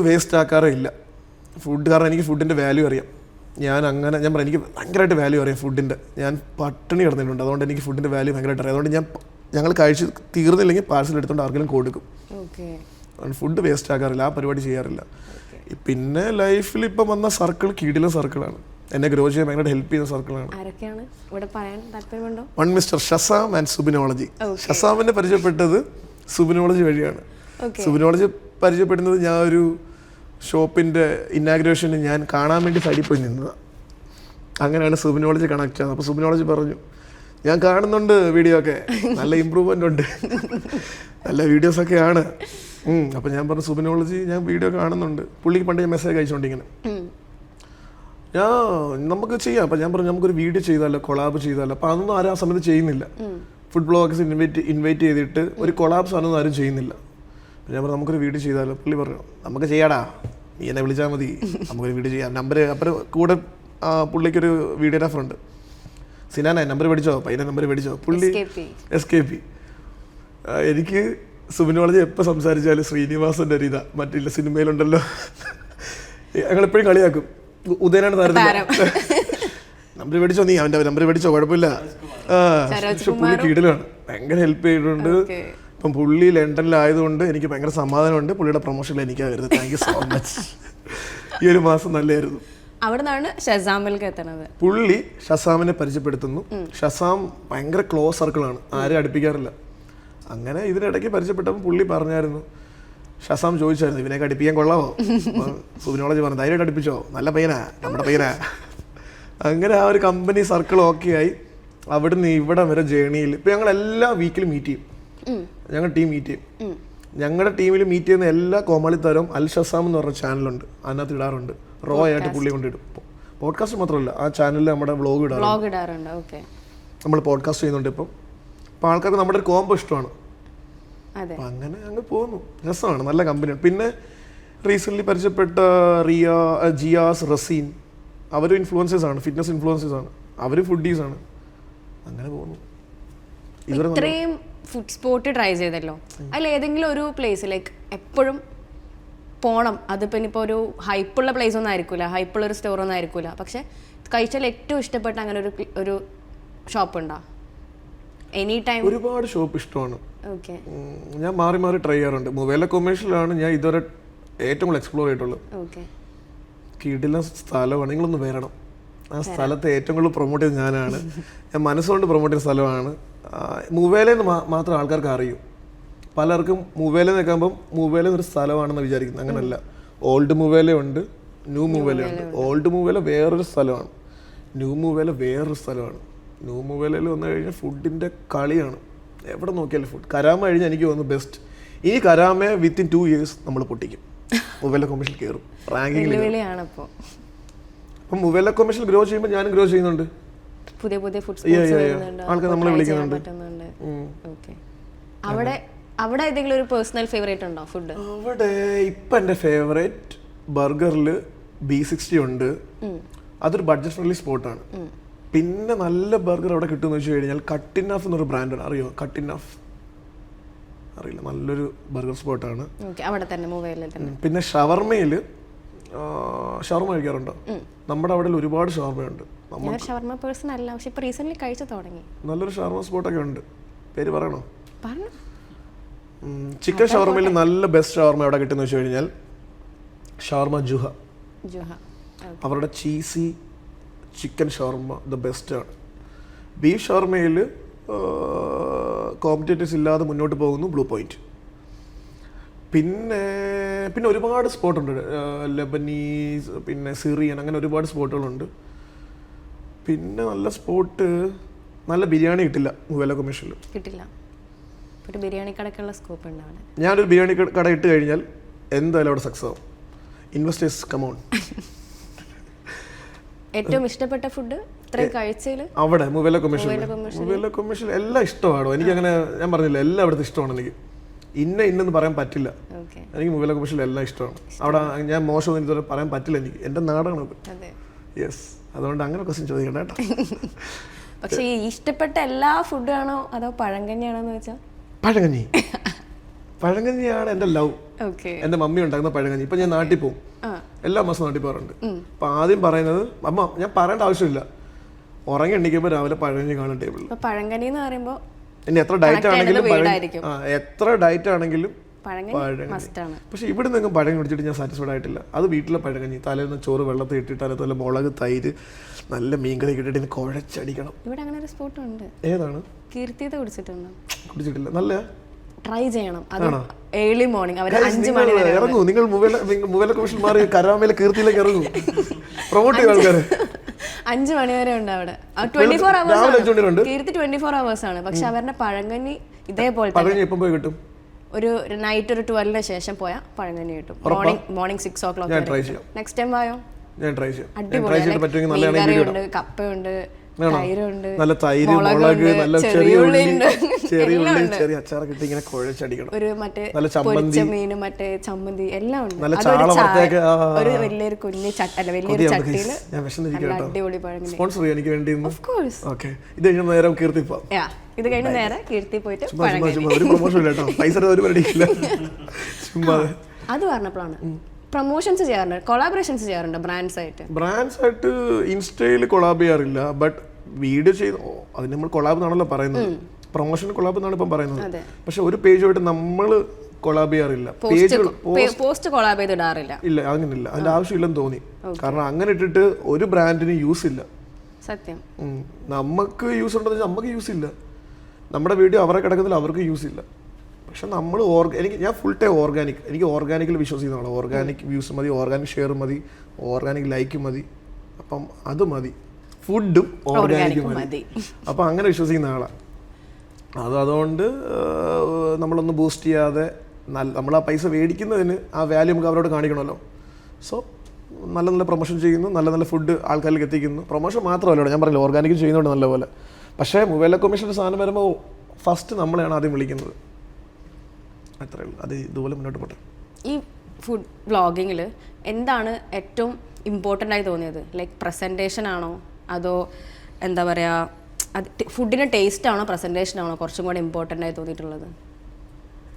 വേസ്റ്റ് ആക്കാറേ ഇല്ല. ഫുഡ് കാരണം എനിക്ക് ഫുഡിന്റെ വാല്യൂ അറിയാം. ഞാൻ പറഞ്ഞു എനിക്ക് ഭയങ്കരമായിട്ട് വാല്യൂ അറിയാം ഫുഡിന്റെ. ഞാൻ പട്ടിണി കിടന്നിട്ടുണ്ട്. അതുകൊണ്ട് എനിക്ക് ഫുഡിന്റെ വാല്യൂ ഭയങ്കരമായിട്ട് അറിയാം. അതുകൊണ്ട് ഞങ്ങൾ കഴിച്ച് തീർന്നില്ലെങ്കിൽ പാഴ്സൽ എടുത്തുകൊണ്ട് ആർക്കെങ്കിലും കൊടുക്കും. ഫുഡ് വേസ്റ്റ് ആക്കാറില്ല, ആ പരിപാടി ചെയ്യാറില്ല. പിന്നെ ലൈഫിൽ ഇപ്പം വന്ന സർക്കിൾ കിടിലൻ സർക്കിളാണ്. എന്നെ ഗ്രോ ചെയ്യാൻ ഭയങ്കര ഹെൽപ്പ് ചെയ്യുന്ന സർക്കിളാണ്. One mister Shazam and Subinology. ഷസാമിനെ പരിചയപ്പെട്ടത് സുബിനോളജി വഴിയാണ്. സുബിനോളജി പരിചയപ്പെടുന്നത് ഞാൻ ഒരു ഷോപ്പിൻ്റെ ഇന്നാഗ്രേഷന് ഞാൻ കാണാൻ വേണ്ടി സൈഡിൽ പോയി നിന്നതാണ്. അങ്ങനെയാണ് സുബിനോളജി കണക്ട് ആകുന്നത്. അപ്പോൾ സുബിനോളജി പറഞ്ഞു, ഞാൻ കാണുന്നുണ്ട് വീഡിയോ ഒക്കെ, നല്ല ഇമ്പ്രൂവ്മെൻ്റ് ഉണ്ട്, നല്ല വീഡിയോസൊക്കെയാണ്. അപ്പോൾ ഞാൻ പറഞ്ഞു സുബിനോളജി ഞാൻ വീഡിയോ കാണുന്നുണ്ട്. പുള്ളിക്ക് പണ്ട് ഞാൻ മെസ്സേജ് അയച്ചുകൊണ്ടിങ്ങനെ നമുക്ക് ചെയ്യാം. അപ്പം ഞാൻ പറഞ്ഞു നമുക്കൊരു വീഡിയോ ചെയ്താലോ, കൊളാബ് ചെയ്താലോ. അപ്പോൾ അതൊന്നും ആരും ആ സമയത്ത് ചെയ്യുന്നില്ല. ഫുഡ് ബ്ലോഗേഴ്സ് ഇൻവൈറ്റ് ചെയ്തിട്ട് ഒരു കൊളാബ് സാധനം ആരും ചെയ്യുന്നില്ല. ഞാൻ പറഞ്ഞു നമുക്കൊരു വീഡിയോ ചെയ്താലോ. പുള്ളി പറഞ്ഞു നമുക്ക് ചെയ്യാടാ, നീ എന്നെ വിളിച്ചാൽ മതി, നമുക്കൊരു വീഡിയോ ചെയ്യാം. നമ്പർ അപ്പം കൂടെ പുള്ളിക്കൊരു വീഡിയോഗ്രാഫർ ഉണ്ട്, സിനാന, നമ്പർ മേടിച്ചോ, പയ്യനെ നമ്പർ മേടിച്ചോ. പുള്ളി SKP. എനിക്ക് സുബിനോളജി എപ്പോൾ സംസാരിച്ചാലും ശ്രീനിവാസൻ്റെ ഒരു ഇതാ, മറ്റില്ല സിനിമയിലുണ്ടല്ലോ, ഞങ്ങളെപ്പോഴും കളിയാക്കും, ഉദയനാണ് താരം, നമ്പർ മേടിച്ചോ, നീ അവൻ്റെ നമ്പർ മേടിച്ചോ, കുഴപ്പമില്ല. പക്ഷെ പുള്ളി കീഴിലാണ്, ഭയങ്കര ഹെൽപ്പ് ചെയ്തിട്ടുണ്ട്. ഇപ്പം പുള്ളി ലണ്ടനിലായതുകൊണ്ട് എനിക്ക് ഭയങ്കര സമാധാനമുണ്ട്. പുള്ളിയുടെ പ്രൊമോഷനിൽ എനിക്കാണ് വരുന്നത്. Thank you so much. ഈ ഒരു മാസം നല്ലതായിരുന്നു. അവിടുന്നാണ് ഷസാമിലേക്ക് എത്തുന്നത്. പുള്ളി ഷസാമിനെ പരിചയപ്പെടുത്തുന്നു. ഷസാം ഭയങ്കര ക്ലോസ് സർക്കിളാണ്, ആരും അടുപ്പിക്കാറില്ല. അങ്ങനെ ഇതിനിടയ്ക്ക് പരിചയപ്പെട്ടപ്പോൾ പുള്ളി പറഞ്ഞായിരുന്നു, ഷസാം ചോദിച്ചായിരുന്നു ഇവനെയൊക്കെ അടുപ്പിക്കാൻ കൊള്ളാമോ. സുബിനോളജി പറഞ്ഞു ധൈര്യമായിട്ട് അടുപ്പിച്ചോ, നല്ല പയ്യനാ, നമ്മുടെ പയ്യനാ. അങ്ങനെ ആ ഒരു കമ്പനി സർക്കിൾ ഓക്കെ ആയി. അവിടുന്ന് ഇവിടെ വരെ ജേണിയിൽ ഇപ്പം ഞങ്ങൾ എല്ലാ വീക്കിലും മീറ്റ് ചെയ്യും. ഞങ്ങൾ ടീം മീറ്റ് ചെയ്യും. ഞങ്ങളുടെ ടീമിൽ മീറ്റ് ചെയ്യുന്ന എല്ലാ കോമാളിത്താരവും അൽ ഷസാം എന്ന് പറഞ്ഞ ചാനലുണ്ട്, അതിനകത്ത് ഇടാറുണ്ട്. റോ ആയിട്ട് പുള്ളി കൊണ്ടിടും. പോഡ്കാസ്റ്റ് മാത്രമല്ല, ആ ചാനലിൽ നമ്മുടെ വ്ളോഗ് ഇടാറുണ്ട്. നമ്മൾ പോഡ്കാസ്റ്റ് ചെയ്യുന്നുണ്ട് ഇപ്പം. അപ്പോൾ ആൾക്കാർക്ക് നമ്മുടെ ഒരു കോംബോ ഇഷ്ടമാണ്. അപ്പം അങ്ങനെ അങ്ങ് പോകുന്നു. രസമാണ്, നല്ല കമ്പനിയാണ്. പിന്നെ റീസെൻ്റ്ലി പരിചയപ്പെട്ട ജിയാസ്, റസീൻ, അവരും ഇൻഫ്ലുവൻസേഴ്സാണ്, ഫിറ്റ്നസ് ഇൻഫ്ലുവൻസേഴ്സാണ്, അവർ ഫുഡീസാണ്. അങ്ങനെ പോകുന്നു. ഇത്രയും ഫുഡ് സ്പോട്ട് ട്രൈ ചെയ്തല്ലോ, അതിൽ ഏതെങ്കിലും ഒരു പ്ലേസ് ലൈക്ക് എപ്പോഴും പോണം, അതിപ്പോൾ ഇനിയിപ്പോൾ ഒരു ഹൈപ്പുള്ള പ്ലേസ് ഒന്നും ആയിരിക്കില്ല, ഹൈപ്പുള്ള ഒരു സ്റ്റോർ ഒന്നും ആയിരിക്കില്ല, പക്ഷെ കഴിച്ചാൽ ഏറ്റവും ഇഷ്ടപ്പെട്ട അങ്ങനെ ഒരു ഷോപ്പ് ഉണ്ടോ? എനി ടൈം ഒരുപാട് ഷോപ്പ് ഇഷ്ടമാണ്. ഞാൻ മാറി മാറി ട്രൈ ചെയ്യാറുണ്ട്. മൊബൈല കൊമേഴ്ഷ്യലാണ് ഞാൻ ഇതുവരെ ഏറ്റവും കൂടുതൽ എക്സ്പ്ലോർ ചെയ്തിട്ടുള്ളത്. കിടിലൻ സ്ഥലമാണ്, നിങ്ങളൊന്ന് വരണം. ആ സ്ഥലത്തെ ഏറ്റവും കൂടുതൽ പ്രൊമോട്ട് ചെയ്ത് ഞാനാണ്. ഞാൻ മനസ്സുകൊണ്ട് പ്രൊമോട്ട് ചെയ്യുന്ന സ്ഥലമാണ്. മുവേലെന്ന് മാത്രം ആൾക്കാർക്ക് അറിയൂ. പലർക്കും മുവേല നിൽക്കുമ്പം മുവേല ഒരു സ്ഥലമാണെന്ന് വിചാരിക്കുന്നത്. അങ്ങനല്ല. ഓൾഡ് മുവേല ഉണ്ട്, ന്യൂ മുവേല ഉണ്ട്. ഓൾഡ് മുവേല വേറൊരു സ്ഥലമാണ്, ന്യൂ മുവേല വേറൊരു സ്ഥലമാണ്. ന്യൂ മുവേലയിൽ വന്നു കഴിഞ്ഞാൽ ഫുഡിൻ്റെ കളിയാണ്. എവിടെ നോക്കിയാലും ഫുഡ്. കരാമ കഴിഞ്ഞാൽ എനിക്ക് തോന്നുന്നു ബെസ്റ്റ്. ഈ കരാമയെ വിത്തിൻ 2 years നമ്മൾ പൊട്ടിക്കും. മുവേല കൊമേഴ്ഷ്യൽ കയറും റാങ്കിങ്ങിൽ. അപ്പം മുവേല കൊമേഴ്ഷ്യൽ ഗ്രോ ചെയ്യുമ്പോൾ ഞാനും ഗ്രോ ചെയ്യുന്നുണ്ട്. പുതിയ പുതിയ ഫുഡ് ആൾക്കാർ നമ്മളെ വിളിക്കുന്നുണ്ട്. അവിടെ ഏതെങ്കിലും ഒരു പേഴ്സണൽ ഫേവറേറ്റ് ഉണ്ടോ ഫുഡ്? അവിടെ ഇപ്പം എൻ്റെ ഫേവറേറ്റ് ബർഗറിൽ B60 ഉണ്ട്. അതൊരു ബഡ്ജറ്റ് ഫ്രണ്ട്ലി സ്പോട്ടാണ്. പിന്നെ നല്ല ബർഗർ അവിടെ കിട്ടുമെന്ന് വെച്ച് കഴിഞ്ഞാൽ കട്ടിൻ ഓഫ് എന്നൊരു ബ്രാൻഡാണ്. അറിയോ കട്ടിൻ ഓഫ്? അറിയില്ല. നല്ലൊരു ബർഗർ സ്പോട്ടാണ്. പിന്നെ ഷവർമയിൽ ഷവർമ കഴിക്കാറുണ്ടോ? നമ്മുടെ അവിടെ ഒരുപാട് ഷവർമയുണ്ട്. നല്ലൊരു ഷവർമ സ്പോട്ടൊക്കെ ഉണ്ട്. പേര് പറയണോ? ചിക്കൻ ഷവർമയിൽ നല്ല ബെസ്റ്റ് ഷവർമ എവിടെ കിട്ടുന്ന വെച്ച് കഴിഞ്ഞാൽ ഷവർമ ജുഹ. അവരുടെ ചീസി ചിക്കൻ ഷവർമ ദ ബെസ്റ്റാണ്. ബീഫ് ഷവർമയിൽ കോമ്പറ്റേറ്റേഴ്സ് ഇല്ലാതെ മുന്നോട്ട് പോകുന്നു ബ്ലൂ പോയിന്റ്. പിന്നെ ഒരുപാട് സ്പോട്ടുണ്ട്. ലെബനീസ്, പിന്നെ സിറിയൻ, അങ്ങനെ ഒരുപാട് സ്പോട്ടുകളുണ്ട്. പിന്നെ നല്ല സ്പോട്ട്, നല്ല ബിരിയാണി കിട്ടില്ല മുവേല കൊമേഴ്ഷ്യൽ. കിട്ടില്ല. ഒരു ബിരിയാണി കടക്കുള്ള സ്കോപ്പ് ഉണ്ട് അവിടെ. ഞാനൊരു ബിരിയാണി കട ഇട്ട് കഴിഞ്ഞാൽ എന്തായാലും അവിടെ സക്സസ് ആവും. Investors come on. ഏറ്റവും ഇഷ്ടപ്പെട്ട ഫുഡ് ഇത്രയും കഴിച്ചതിൽ അവിടെ മുവേല കൊമേഴ്ഷ്യൽ എല്ലാം ഇഷ്ടമാണോ? എനിക്കങ്ങനെ, ഞാൻ പറഞ്ഞില്ല, എല്ലാം അവിടുത്തെ ഇഷ്ടമാണ്. എനിക്ക് ഇന്നെന്ന് പറയാൻ പറ്റില്ല. എനിക്ക് മുവേല കൊമേഴ്ഷ്യൽ എല്ലാം ഇഷ്ടമാണ്. അവിടെ ഞാൻ മോശം ഇതുവരെ പറയാൻ പറ്റില്ല. എനിക്ക് എൻ്റെ നാടാണത്. യെസ്, അതുകൊണ്ട് അങ്ങനെ ക്വസ്റ്റ്യൻ ചോദിക്കണ്ട കേട്ടോ. പക്ഷേ ഈ ഇഷ്ടപ്പെട്ട എല്ലാ ഫുഡാണോ അതോ പഴങ്കഞ്ഞിയാണോന്ന് വെച്ചാൽ? പഴങ്കഞ്ഞിയാണ് എൻ്റെ ലവ്. എൻ്റെ മമ്മി ഉണ്ടാക്കുന്ന പഴങ്കഞ്ഞി. ഇപ്പം ഞാൻ നാട്ടിൽ പോകും, എല്ലാ മാസം നാട്ടിൽ പോകാറുണ്ട്. അപ്പം ആദ്യം പറയുന്നത് അമ്മ, ഞാൻ പറയേണ്ട ആവശ്യമില്ല, ഉറങ്ങി എണ്ണിക്കുമ്പോൾ രാവിലെ പഴങ്കഞ്ഞി കാണും ടേബിളിൽ. പഴങ്കഞ്ഞി എന്ന് പറയുമ്പോൾ ഇനി എത്ര ഡയറ്റ് ആണെങ്കിലും പഴങ്കഞ്ഞി. പക്ഷെ ഇവിടെ നിന്നും പഴങ്കഞ്ഞി കുടിച്ചിട്ട് ഞാൻ സാറ്റിസ്ഫൈഡ് ആയിട്ടില്ല. അത് വീട്ടിലെ പഴങ്കഞ്ഞി, തലേന്ന് ചോറ് വെള്ളത്തിൽ ഇട്ടിട്ട് അതിനകത്ത് നല്ല മുളക്, തൈര്, നല്ല മീൻകറി ഇട്ടിട്ട് കുഴച്ചടിക്കണം. ഇവിടെ അങ്ങനെ ഒരു സ്പോട്ട് ഉണ്ട്. ഏതാണ്? കീർത്തിയത്തെ കുടിച്ചിട്ടില്ല. നല്ല ട്രൈ ചെയ്യണം. ഏർലി മോർണിംഗ് അവർ 5 മണി വരെ ഇറങ്ങൂ. നിങ്ങൾ മുവേല കൊമേഴ്ഷ്യൽ മാറി കരാമയിലെ കീർത്തിയിലേക്ക് ഇറങ്ങൂ. പ്രൊമോട്ട് ചെയ്യും ആൾക്കാരെ. 5 മണി വരെ ഉണ്ട് അവിടെ 24 രാവിലെ 5 മണി വരെ ഉണ്ട്. hours കീർത്തി 24 hours ആണ്. പക്ഷെ അവരുടെ പഴങ്കഞ്ഞി ഇതേപോലെ പഴങ്കഞ്ഞി എപ്പം പോയി കിട്ടും? ഒരു നൈറ്റ് ഒരു 12 ശേഷം പോയാൽ പഴങ്കഞ്ഞി കിട്ടും. Morning 6 o'clock. ഞാൻ ട്രൈ ചെയ്യാം. നെക്സ്റ്റ് ടൈം വായോ. ഞാൻ ട്രൈ ചെയ്യാം. അടിപൊളിയാണ്. പറ്റുമെങ്കിൽ നല്ലതാണെങ്കിൽ വീഡിയോ ഇടാം. കപ്പയുണ്ട്, തൈരുണ്ട്, നല്ല തൈര്, മുളക്, നല്ല ചെറിയ ഉള്ളി, ചെറിയ അച്ചാറൊക്കെ ഇട്ട് ഇങ്ങനെ കുഴച്ചടിക്കണം. ഒരു മറ്റേ നല്ല ചമ്മന്തി, മീന്, മറ്റേ ചമ്മന്തി എല്ലാം ഉണ്ട്. നല്ല ചാള വറുത്തേക്ക്. ഒരു വലിയൊരു കുഞ്ഞ് ചട്ടല്ല വലിയൊരു ചട്ടിയില് ഞാൻ വിശന്നിരിക്കട്ടോ. അടിപൊളി പഴങ്കഞ്ഞി. സ്പോൺസർ ചെയ്യാൻ എനിക്ക് വേണ്ടി. Of course. ഓക്കേ, ഇത് കഴിഞ്ഞ നേരം കീർത്തി പോ. ഇത് കഴിഞ്ഞ് നേരെ കീർത്തി പോയിട്ട് ഒരു പ്രൊമോഷൻ ഇല്ല കേട്ടോ. പൈസ ഒരു പരിപാടിയില്ല. ചുമ്മാ അത് പറഞ്ഞപ്പോഴാണ് പ്രൊമോഷൻസ് ചെയ്യാറുണ്ട്, കൊളാബറേഷൻസ് ചെയ്യാറുണ്ട് ബ്രാൻഡ്സ് ആയിട്ട് ഇൻസ്റ്റയിൽ കൊളാബ് ചെയ്യാറില്ല. ബട്ട് വീഡിയോ ചെയ്ത് അതിന് നമ്മൾ കൊളാബ് എന്നാണല്ലോ പറയുന്നത്. പ്രൊമോഷൻ കൊളാബ് എന്നാണ് ഇപ്പം പറയുന്നത്. പക്ഷെ ഒരു പേജുമായിട്ട് നമ്മൾ കൊളാബ് ചെയ്യാറില്ല. പോസ്റ്റ് കൊളാബ് ചെയ്ത് ഇടാറില്ല. ഇല്ല, അങ്ങനെയില്ല. അതിന്റെ ആവശ്യമില്ലെന്ന് തോന്നി. കാരണം അങ്ങനെ ഇട്ടിട്ട് ഒരു ബ്രാൻഡിന് യൂസ് ഇല്ല. സത്യം. നമുക്ക് യൂസ് ഉണ്ടെന്ന് വെച്ചാൽ നമുക്ക് യൂസ് ഇല്ല. നമ്മുടെ വീഡിയോ അവരെ കിടക്കുന്നതിൽ അവർക്ക് യൂസ് ഇല്ല. പക്ഷെ നമ്മൾ ഞാൻ ഫുൾ ടൈം ഓർഗാനിക്. എനിക്ക് ഓർഗാനിക്കിൽ വിശ്വസിക്കുന്നതാണ്. ഓർഗാനിക് വ്യൂസ് മതി, ഓർഗാനിക് ഷെയർ മതി, ഓർഗാനിക് ലൈക്ക് മതി. അപ്പം അത് മതി. ഫുഡും ഓർഗാനിക്കും മതി. അപ്പം അങ്ങനെ വിശ്വസിക്കുന്ന ആളാണ്. അതുകൊണ്ട് നമ്മളൊന്ന് ബൂസ്റ്റ് ചെയ്യാതെ നമ്മൾ ആ പൈസ മേടിക്കുന്നതിന് ആ വാല്യൂ നമുക്ക് അവരോട് കാണിക്കണമല്ലോ. സോ നല്ല നല്ല പ്രൊമോഷൻ ചെയ്യുന്നു, നല്ല നല്ല ഫുഡ് ആൾക്കാരിലേക്ക് എത്തിക്കുന്നു. പ്രൊമോഷൻ മാത്രമല്ല, ഞാൻ പറഞ്ഞില്ല ഓർഗാനിക് ചെയ്യുന്നുണ്ട് നല്ലപോലെ. പക്ഷേ മൊബൈൽ കമ്മീഷൻ്റെ സാധനം വരുമ്പോൾ ഫസ്റ്റ് നമ്മളെയാണ് ആദ്യം വിളിക്കുന്നത്. അത്രേ ഉള്ളൂ. അത് ഇതുപോലെ മുന്നോട്ട് പോട്ടെ. ഈ ഫുഡ് വ്ളോഗിങ്ങിൽ എന്താണ് ഏറ്റവും ഇമ്പോർട്ടൻ്റ് ആയി തോന്നിയത്? ലൈക്ക് പ്രസൻറ്റേഷൻ ആണോ, അതോ എന്താ പറയുക, അത് ഫുഡിൻ്റെ ടേസ്റ്റ് ആണോ പ്രസൻറ്റേഷൻ ആണോ കുറച്ചും കൂടെ ഇമ്പോർട്ടൻ്റ് ആയി തോന്നിയിട്ടുള്ളത്?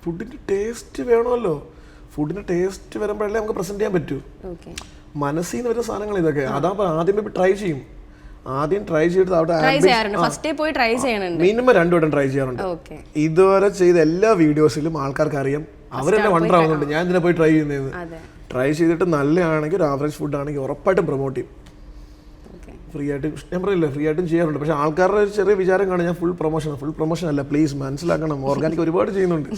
ഫുഡിൻ്റെ ടേസ്റ്റ് വേണമല്ലോ. ഫുഡിൻ്റെ ടേസ്റ്റ് വരുമ്പോഴല്ലേ നമുക്ക് പ്രസൻറ്റ് ചെയ്യാൻ പറ്റൂ. ഓക്കെ, മനസ്സിൽ നിന്ന് വരുന്ന സാധനങ്ങൾ ഇതൊക്കെ. അതാകുമ്പോൾ ആദ്യമേ ട്രൈ ചെയ്യും. ആദ്യം ട്രൈ ചെയ്തിട്ട് അവിടെ മിനിമം 2 വട്ടം ട്രൈ ചെയ്യാറുണ്ട്. ഇതുവരെ ചെയ്ത എല്ലാ വീഡിയോസിലും ആൾക്കാർക്ക് അറിയാം. അവരെന്നെ വണ്ടർ ആവുന്നുണ്ട് ഞാൻ ഇതിനെ പോയി ട്രൈ ചെയ്യുന്നതെന്ന്. ട്രൈ ചെയ്തിട്ട് നല്ലതാണെങ്കിൽ ഒരു ആവറേജ് ഫുഡ് ആണെങ്കിൽ ഉറപ്പായിട്ടും പ്രൊമോട്ട് ചെയ്യും. ഫ്രീ ആയിട്ട് ഞാൻ പറയില്ല, ഫ്രീ ആയിട്ടും ചെയ്യാറുണ്ട്. പക്ഷെ ആൾക്കാരുടെ ഒരു ചെറിയ വിചാരം കാണാൻ ഞാൻ ഫുൾ പ്രൊമോഷൻ അല്ല. പ്ലീസ് മനസ്സിലാക്കണം, ഓർഗാനിക് ഒരുപാട് ചെയ്യുന്നുണ്ട്.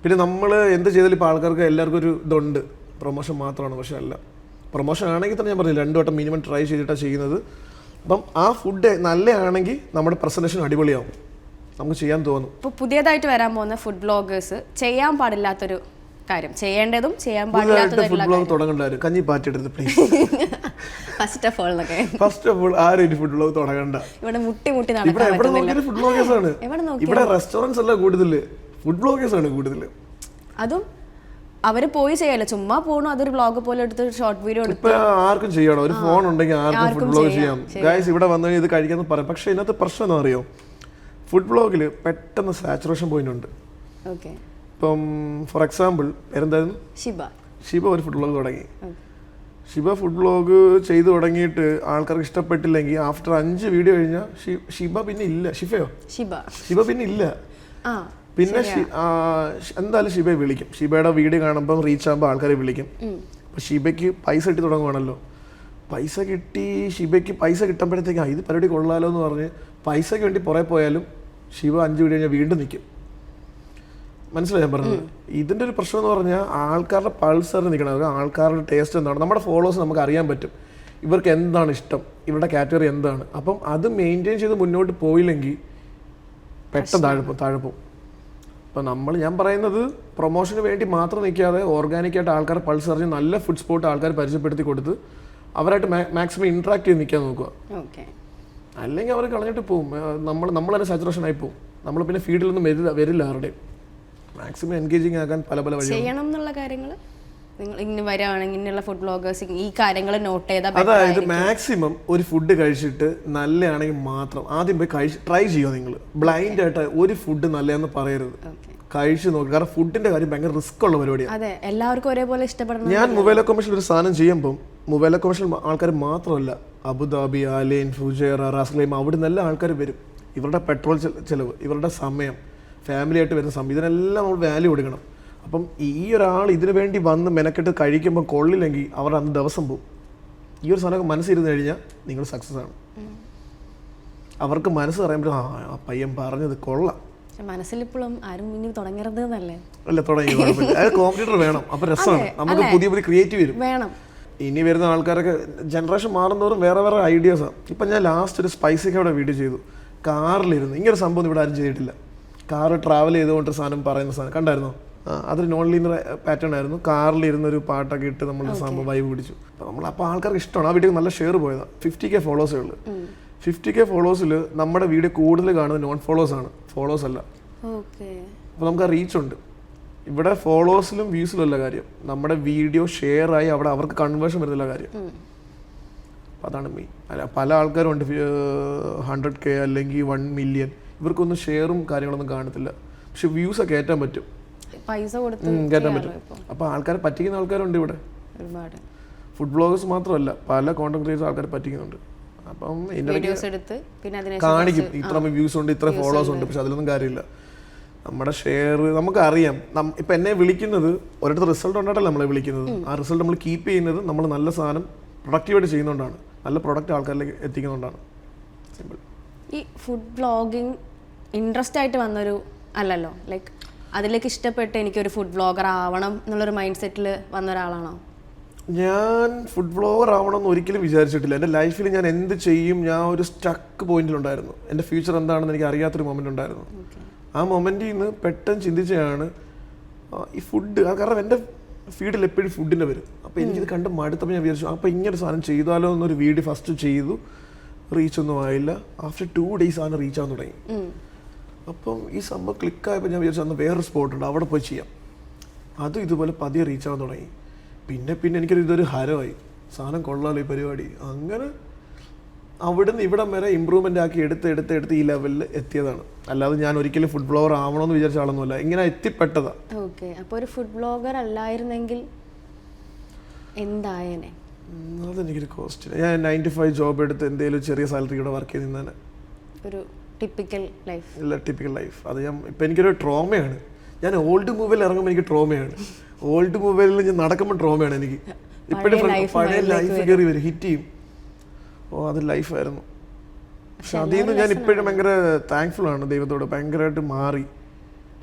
പിന്നെ നമ്മൾ എന്ത് ചെയ്താലും ഇപ്പോൾ ആൾക്കാർക്ക് എല്ലാവർക്കും ഒരു ഇതുണ്ട്, പ്രൊമോഷൻ മാത്രമാണ്. പക്ഷെ അല്ല, പ്രൊമോഷൻ ആണെങ്കിൽ തന്നെ ഞാൻ പറഞ്ഞില്ല 2 വട്ടം മിനിമം ട്രൈ ചെയ്തിട്ടാണ് ചെയ്യുന്നത്. അപ്പം ആ ഫുഡ് നല്ലതാണെങ്കിൽ നമ്മുടെ പ്രസൻറ്റേഷൻ അടിപൊളിയാവും, നമുക്ക് ചെയ്യാൻ തോന്നും. ഇപ്പോൾ പുതിയതായിട്ട് വരാൻ പോകുന്ന ഫുഡ് വ്ളോഗേഴ്സ് ചെയ്യാൻ പാടില്ലാത്തൊരു കാര്യം, ചെയ്യേണ്ടതും ചെയ്യാൻ പാടില്ലാത്തതും ഫുഡ് വ്ളോഗ് തുടങ്ങണ്ടായിരുന്നു. കഞ്ഞി പാറ്റെടുത്ത് പ്ലീസ്. ഫസ്റ്റ് ഓഫ് ഓൾ ആരും ഫുഡ് വ്ളോഗ് തുടങ്ങണ്ട. ഇവിടെ മുട്ടി ഇവിടെ എവിടെ നോക്കിയാലും ഫുഡ് വ്ളോഗേഴ്സ് ആണ്. ഇവിടെ റെസ്റ്റോറൻറ്റ്സ് അല്ല കൂടുതൽ, ഫുഡ് വ്ളോഗേഴ്സ് ആണ് കൂടുതൽ. അതും അവര് പോയി ചെയ്യല്ലോ, ചുമ്മാ പോകണം. അതൊരു വ്ളോഗ് പോലെ എടുത്ത് ഷോർട്ട് വീഡിയോ എടുത്ത് ആർക്കും ചെയ്യണം. ഒരു ഫോൺ ഉണ്ടെങ്കിൽ ആർക്കും ഫുഡ് വ്ളോഗ് ചെയ്യാം. ഗൈസ് ഇവിടെ വന്നു ഇത് കഴിക്കാന്ന് പറയാം. പക്ഷെ ഇതിനകത്ത് പ്രശ്നം എന്താ അറിയോ, ഫുഡ് വ്ളോഗിൽ പെട്ടെന്ന് സാച്ചുറേഷൻ പോയിന്റ് ഉണ്ട്. ഇപ്പം ഫോർ എക്സാമ്പിൾ എന്തായിരുന്നു, ഷിബ ഒരു ഫുഡ് വ്ളോഗ് തുടങ്ങി. ഷിബ ഫുഡ് വ്ളോഗ് ചെയ്തു തുടങ്ങിയിട്ട് ആൾക്കാർക്ക് ഇഷ്ടപ്പെട്ടില്ലെങ്കിൽ ആഫ്റ്റർ 5 വീഡിയോ കഴിഞ്ഞാൽ ഷിബ പിന്നെ ഇല്ല. ഷിബ പിന്നെ ഇല്ല. പിന്നെ എന്തായാലും ഷിബയെ വിളിക്കും. ഷിബയുടെ വീഡിയോ കാണുമ്പം റീച്ച് ആകുമ്പോൾ ആൾക്കാരെ വിളിക്കും. അപ്പം ഷിബയ്ക്ക് പൈസ കിട്ടി തുടങ്ങുവാണല്ലോ. പൈസ കിട്ടി ഷിബയ്ക്ക് പൈസ കിട്ടുമ്പോഴത്തേക്കും ഇത് പരിപാടി കൊള്ളാലോ എന്ന് പറഞ്ഞ് പൈസയ്ക്ക് വേണ്ടി പുറകെ പോയാലും ഷിബ 5 വീഡിയോ കഴിഞ്ഞാൽ വീണ്ടും നിൽക്കും. മനസ്സിലായി ഞാൻ പറഞ്ഞത്? ഇതിൻ്റെ ഒരു പ്രശ്നം എന്ന് പറഞ്ഞാൽ ആൾക്കാരുടെ പൾസറിന് നിൽക്കണം. ആൾക്കാരുടെ ടേസ്റ്റ് എന്താണ്, നമ്മുടെ ഫോളോവേഴ്സ് നമുക്ക് അറിയാൻ പറ്റും ഇവർക്ക് എന്താണ് ഇഷ്ടം, ഇവരുടെ കാറ്റഗറി എന്താണ്. അപ്പം അത് മെയിൻറ്റെയിൻ ചെയ്ത് മുന്നോട്ട് പോയില്ലെങ്കിൽ പെട്ടെന്ന് താഴെ പോകും. അപ്പം ഞാൻ പറയുന്നത് പ്രൊമോഷന് വേണ്ടി മാത്രം നിൽക്കാതെ ഓർഗാനിക്കായിട്ട് ആൾക്കാരെ പൾസ് അറിഞ്ഞ് നല്ല ഫുഡ് സ്പോട്ട് ആൾക്കാർ പരിചയപ്പെടുത്തി കൊടുത്ത് അവരായിട്ട് മാക്സിമം ഇൻട്രാക്ട് ചെയ്ത് നിൽക്കാൻ നോക്കുക. അല്ലെങ്കിൽ അവർ കളഞ്ഞിട്ട് പോകും. നമ്മൾ തന്നെ സാച്ചുറേഷൻ ആയി പോകും. നമ്മൾ പിന്നെ ഫീൽഡിലൊന്നും വരില്ല ആരുടെയും. മാക്സിമം എൻഗേജിങ് ആക്കാൻ പല വഴി ചെയ്യണം എന്നുള്ള കാര്യങ്ങൾ നിങ്ങൾ ഇങ്ങനെ വരികയാണെങ്കിൽ ഇങ്ങനെയുള്ള ഫുഡ് വ്ളോഗേഴ്സ് ഈ കാര്യങ്ങൾ നോട്ട് ചെയ്താൽ, അതായത് മാക്സിമം ഒരു ഫുഡ് കഴിച്ചിട്ട് നല്ലതാണെങ്കിൽ മാത്രം ആദ്യം പോയി ട്രൈ ചെയ്യുക. നിങ്ങൾ ബ്ലൈൻഡ് ആയിട്ട് ഒരു ഫുഡ് നല്ലതെന്ന് പറയരുത്, കഴിച്ചു നോക്കുക. കാരണം ഫുഡിന്റെ കാര്യം ഭയങ്കര റിസ്ക് ഉള്ള പരിപാടിയാണ്. എല്ലാവർക്കും ഒരേപോലെ ഇഷ്ടപ്പെടണം. ഞാൻ മൊബൈൽ കമ്മീഷൻ ഒരു സാധനം ചെയ്യുമ്പം മൊബൈൽ കമ്മീഷൻ ആൾക്കാർ മാത്രമല്ല, അബുദാബി, ആലൈൻ, ഫുജേറ, റാസ്ലൈം അവിടെ നിന്നെല്ലാം ആൾക്കാർ വരും. ഇവരുടെ പെട്രോൾ ചെലവ്, ഇവരുടെ സമയം, ഫാമിലി ആയിട്ട് വരുന്ന സമയം, ഇതിനെല്ലാം നമ്മൾ വാല്യൂ കൊടുക്കണം. അപ്പം ഈ ഒരാൾ ഇതിനു വേണ്ടി വന്ന് മെനക്കെട്ട് കഴിക്കുമ്പോൾ കൊള്ളില്ലെങ്കിൽ അവർ അന്ന് ദിവസം പോകും. ഈ ഒരു സാധനം മനസ്സിരുന്ന് കഴിഞ്ഞാൽ നിങ്ങൾ സക്സസ് ആണ്. അവർക്ക് മനസ്സ് പറയുമ്പോൾ ആ പയ്യൻ പറഞ്ഞത് കൊള്ളാം. മനസ്സിലിപ്പോഴും ആരും ഇനി തുടങ്ങരുത് എന്നല്ലേ? അല്ല, തുടങ്ങി. അത് കോമ്പറ്റീറ്റർ വേണം. അപ്പൊ രസമാണ്, നമുക്ക് പുതിയ ക്രിയേറ്റീവ് വരും. ഇനി വരുന്ന ആൾക്കാരൊക്കെ ജനറേഷൻ മാറുന്നതോറും വേറെ വേറെ ഐഡിയാസാണ്. ഇപ്പം ഞാൻ ലാസ്റ്റ് ഒരു സ്പൈസിക്കയുടെ വീഡിയോ ചെയ്തു, കാറിലിരുന്ന്. ഇങ്ങനെ സംഭവം ഇവിടെ ആരും ചെയ്തിട്ടില്ല. കാറ് ട്രാവൽ ചെയ്തുകൊണ്ട് സാധനം പറയുന്ന സാധനം കണ്ടായിരുന്നോ? അതൊരു നോൺ ലീനർ പാറ്റേൺ ആയിരുന്നു. കാറിലിരുന്നൊരു പാട്ടൊക്കെ ഇട്ട് നമ്മൾ സംഭവം വൈബ് പിടിച്ചു. അപ്പോൾ ആൾക്കാർക്ക് ഇഷ്ടമാണ്. ആ വീഡിയോ നല്ല ഷെയർ പോയതാണ്. 50K ഫോളോവേഴ്സേ ഉള്ളൂ. 50K ഫോളോവേഴ്സിൽ നമ്മുടെ വീഡിയോ കൂടുതൽ കാണുന്നത് നോൺ ഫോളോവേഴ്സ് ആണ്, ഫോളോവേഴ്സ് അല്ല. അപ്പോൾ നമുക്ക് ആ റീച്ച് ഉണ്ട്. ഇവിടെ ഫോളോവേഴ്സിലും വ്യൂസിലും അല്ല കാര്യം, നമ്മുടെ വീഡിയോ ഷെയർ ആയി അവിടെ അവർക്ക് കൺവേർഷൻ വരുന്നില്ല കാര്യം. അപ്പോൾ അതാണ് മെയിൻ. അല്ല, പല ആൾക്കാരും ഉണ്ട് 100K അല്ലെങ്കിൽ 1 മില്യൺ, ഇവർക്കൊന്നും ഷെയറും കാര്യങ്ങളൊന്നും കാണത്തില്ല. പക്ഷെ വ്യൂസ് ഒക്കെ കയറ്റാൻ പറ്റും, പൈസ കൊടുത്ത് കയറ്റാൻ പറ്റും. അപ്പോൾ ആൾക്കാരെ പറ്റിക്കുന്ന ആൾക്കാരുണ്ട് ഇവിടെ. ഒരുപാട് ഫുഡ് ബ്ലോഗേഴ്സ് മാത്രമല്ല, പല കോണ്ടന്റ് ക്രിയേറ്റേഴ്സ് ആൾക്കാരെ പറ്റിക്കുന്നുണ്ട്. അപ്പം കാണിക്കും ഇത്ര വ്യൂസ് ഉണ്ട്, ഇത്ര ഫോളോവേഴ്സ് ഉണ്ട്. പക്ഷെ അതിലൊന്നും കാര്യമില്ല. നമ്മുടെ ഷെയർ നമുക്കറിയാം. ഇപ്പം എന്നെ വിളിക്കുന്നത് ഒരിടത്ത് റിസൾട്ട് ഉണ്ടായിട്ടല്ല നമ്മളെ വിളിക്കുന്നത്. ആ റിസൾട്ട് നമ്മൾ കീപ്പ് ചെയ്യുന്നത് നമ്മൾ നല്ല സാധനം പ്രൊഡക്റ്റീവായിട്ട് ചെയ്യുന്നതുകൊണ്ടാണ്, നല്ല പ്രൊഡക്റ്റ് ആൾക്കാരിലേക്ക് എത്തിക്കുന്നതുകൊണ്ടാണ്. സിമ്പിൾ. ഈ ഫുഡ് ബ്ലോഗിങ് ഇൻട്രസ്റ്റ് ആയിട്ട് വന്നൊരു അല്ലല്ലോ, ലൈക്ക് അതിലേക്ക് ഇഷ്ടപ്പെട്ട് എനിക്കൊരു ഫുഡ് വ്ളോഗർ ആവണം എന്നുള്ളൊരു മൈൻഡ് സെറ്റിൽ വന്ന ഒരാളാണോ? ഞാൻ ഫുഡ് വ്ളോഗർ ആവണമെന്ന് ഒരിക്കലും വിചാരിച്ചിട്ടില്ല. എൻ്റെ ലൈഫിൽ ഞാൻ എന്ത് ചെയ്യും, ഞാൻ ഒരു സ്റ്റക്ക് പോയിന്റിലുണ്ടായിരുന്നു. എൻ്റെ ഫ്യൂച്ചർ എന്താണെന്ന് എനിക്ക് അറിയാത്തൊരു മൊമെൻ്റ് ഉണ്ടായിരുന്നു. ആ മൊമെൻറ്റിൽ നിന്ന് പെട്ടെന്ന് ചിന്തിച്ചാണ് ഈ ഫുഡ്. കാരണം എൻ്റെ ഫീഡിൽ എപ്പോഴും ഫുഡിൻ്റെ വരും. അപ്പോൾ എനിക്കിത് കണ്ട് മടുത്തപ്പോൾ ഞാൻ വിചാരിച്ചു, അപ്പോൾ ഇങ്ങനെ സാധനം ചെയ്താലോ എന്നൊരു വീഡിയോ ഫസ്റ്റ് ചെയ്തു. റീച്ചൊന്നും ആയില്ല. ആഫ്റ്റർ 2 days ആണ് റീച്ച് ആവാൻ തുടങ്ങി. അപ്പം ഈ സംഭവം ക്ലിക്കായപ്പോൾ ഞാൻ വിചാരിച്ചു അന്ന് വേറൊരു സ്പോട്ടുണ്ട്, അവിടെ പോയി ചെയ്യാം. അതും ഇതുപോലെ പതിയെ റീച്ച് ആവാൻ തുടങ്ങി. പിന്നെ ഇതൊരു ഹരമായി. സാധനം കൊള്ളാലോ ഈ പരിപാടി. അങ്ങനെ അവിടുന്ന് ഇവിടം വരെ ഇമ്പ്രൂവ്മെൻ്റ് ആക്കി എടുത്ത് ഈ ലെവലിൽ എത്തിയതാണ്. അല്ലാതെ ഞാൻ ഒരിക്കലും ഫുഡ് ബ്ലോഗർ ആവണമെന്ന് വിചാരിച്ച ആളൊന്നുമല്ല, ഇങ്ങനെ എത്തിപ്പെട്ടതാണ്. ഓക്കെ. അപ്പോൾ ഒരു ഫുഡ് ബ്ലോഗർ അല്ലായിരുന്നെങ്കിൽ എന്തായേനെ? അതെനിക്കൊരു ക്വസ്റ്റ്യൻ. ഞാൻ 9 to 5 ജോബ് എടുത്ത് എന്തെങ്കിലും ചെറിയ സാലറിയുടെ വർക്ക് ചെയ്ത് നിന്നാണ്. ഒരു ടിപ്പിക്കൽ ലൈഫ്. ഇല്ല, ടിപ്പിക്കൽ ലൈഫ്. അത് ഇപ്പം എനിക്കൊരു ട്രോമയാണ്. ഞാൻ ഓൾഡ് മൂവിയിൽ ഇറങ്ങുമ്പോൾ എനിക്ക് ട്രോമയാണ്. ഓൾഡ് മൂവിയിൽ ഞാൻ നടക്കുമ്പോൾ ട്രോമയാണ് എനിക്ക്. ഇപ്പോഴും പഴയ ലൈഫ് കയറി വരും, ഹിറ്റ് ചെയ്യും. അത് ലൈഫായിരുന്നു. പക്ഷെ അതിൽ നിന്ന് ഞാൻ ഇപ്പോഴും ഭയങ്കര താങ്ക്ഫുൾ ആണ് ദൈവത്തോട്. ഭയങ്കരമായിട്ട് മാറി,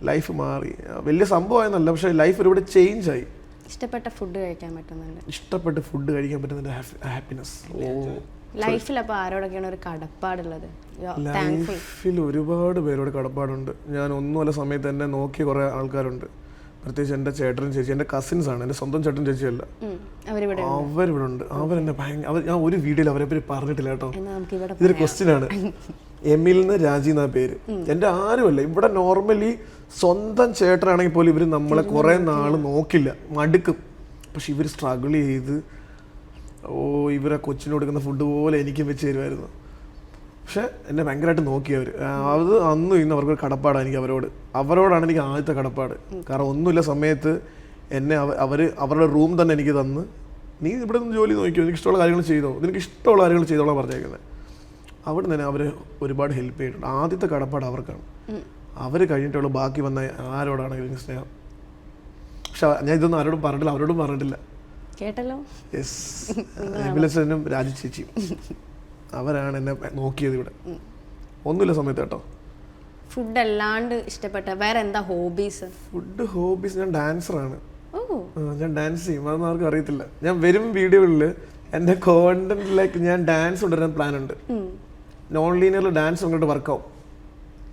ലൈഫ് മാറി. വലിയ സംഭവമായെന്നല്ല, പക്ഷേ ലൈഫ് ഒരുപാട് ചേഞ്ച് ആയി. ഇഷ്ടപ്പെട്ട ഫുഡ് കഴിക്കാൻ പറ്റുന്നുണ്ട്. ഇഷ്ടപ്പെട്ട് ഫുഡ് കഴിക്കാൻ പറ്റുന്നതിൻ്റെ ഹാപ്പിനെസ്. ലൈഫിൽ അപ്പോൾ ആരോടൊക്കെയാണ് ഒരു കടപ്പാടുള്ളത്? ലൈഫിൽ ഒരുപാട് പേരോട് കടപ്പാടുണ്ട്. ഞാൻ ഒന്നുമല്ല സമയത്ത് എന്നെ നോക്കിയ കുറേ ആൾക്കാരുണ്ട്. പ്രത്യേകിച്ച് എൻ്റെ ചേട്ടനും ചേച്ചി, എൻ്റെ കസിൻസ് ആണ്, എൻ്റെ സ്വന്തം ചേട്ടൻ ചേച്ചിയല്ല. അവരിവിടെ ഉണ്ട്. അവരെന്നെ ഞാൻ ഒരു വീഡിയോയിൽ അവരെ പേര് പറഞ്ഞിട്ടില്ല കേട്ടോ. ഇതൊരു ക്വസ്റ്റ്യൻ ആണ്. എമിലിന്ന് രാജി എന്നാ പേര്. എൻ്റെ ആരുമല്ല. ഇവിടെ നോർമലി സ്വന്തം ചേട്ടനാണെങ്കിൽ പോലും ഇവർ നമ്മളെ കുറേ നാൾ നോക്കില്ല, മടുക്കും. പക്ഷെ ഇവർ സ്ട്രഗിൾ ചെയ്ത് ഇവരെ കൊച്ചിന് കൊടുക്കുന്ന ഫുഡ് പോലെ എനിക്കും വെച്ച് തരുമായിരുന്നു. പക്ഷെ എന്നെ ഭയങ്കരമായിട്ട് നോക്കിയവർ. അത് അന്നും ഇന്ന് അവർക്കൊരു കടപ്പാടാണ് എനിക്ക് അവരോടാണ് എനിക്ക് ആദ്യത്തെ കടപ്പാട്. കാരണം ഒന്നുമില്ല സമയത്ത് എന്നെ അവരുടെ റൂം തന്നെ എനിക്ക് തന്ന്, നീ ഇവിടെ നിന്ന് ജോലി നോക്കിയോ, എനിക്ക് ഇഷ്ടമുള്ള കാര്യങ്ങൾ ചെയ്തോ, നിനക്ക് ഇഷ്ടമുള്ള കാര്യങ്ങൾ ചെയ്തോളാം പറഞ്ഞേക്കുന്നത്. അവിടെ തന്നെ അവർ ഒരുപാട് ഹെൽപ്പ് ചെയ്തിട്ടുണ്ട്. ആദ്യത്തെ കടപ്പാട് അവർക്കാണ്. അവർ കഴിഞ്ഞിട്ടുള്ള ബാക്കി വന്ന ആരോടാണെങ്കിലും സ്നേഹം. പക്ഷെ ഞാൻ ഇതൊന്നും ആരോടും പറഞ്ഞിട്ടില്ല, അവരോടും പറഞ്ഞിട്ടില്ല. കേട്ടല്ലോ. യെസ്, എബിലസനും രാജു ചേച്ചിയും അവരാണ് എന്നെ നോക്കിയത് ഇവിടെ. ഒന്നുമില്ല സമയത്ത് കേട്ടോ. ഫുഡ് അല്ലാണ്ട് ഇഷ്ടപ്പെട്ട വേറെ എന്താ ഹോബീസ്? ഹോബീസ് ഞാൻ ഡാൻസറാണ്. ഞാൻ ഡാൻസ് ചെയ്യും. അതൊന്നും ആർക്കും അറിയത്തില്ല. ഞാൻ വരും വീഡിയോകളിൽ എൻ്റെ കോണ്ടന്റിലേക്ക് ഞാൻ ഡാൻസ് കൊണ്ടുവരാൻ പ്ലാൻ ഉണ്ട്. നോൺ ലീനിയറിൽ ഡാൻസ് അങ്ങോട്ട് വർക്കാവും.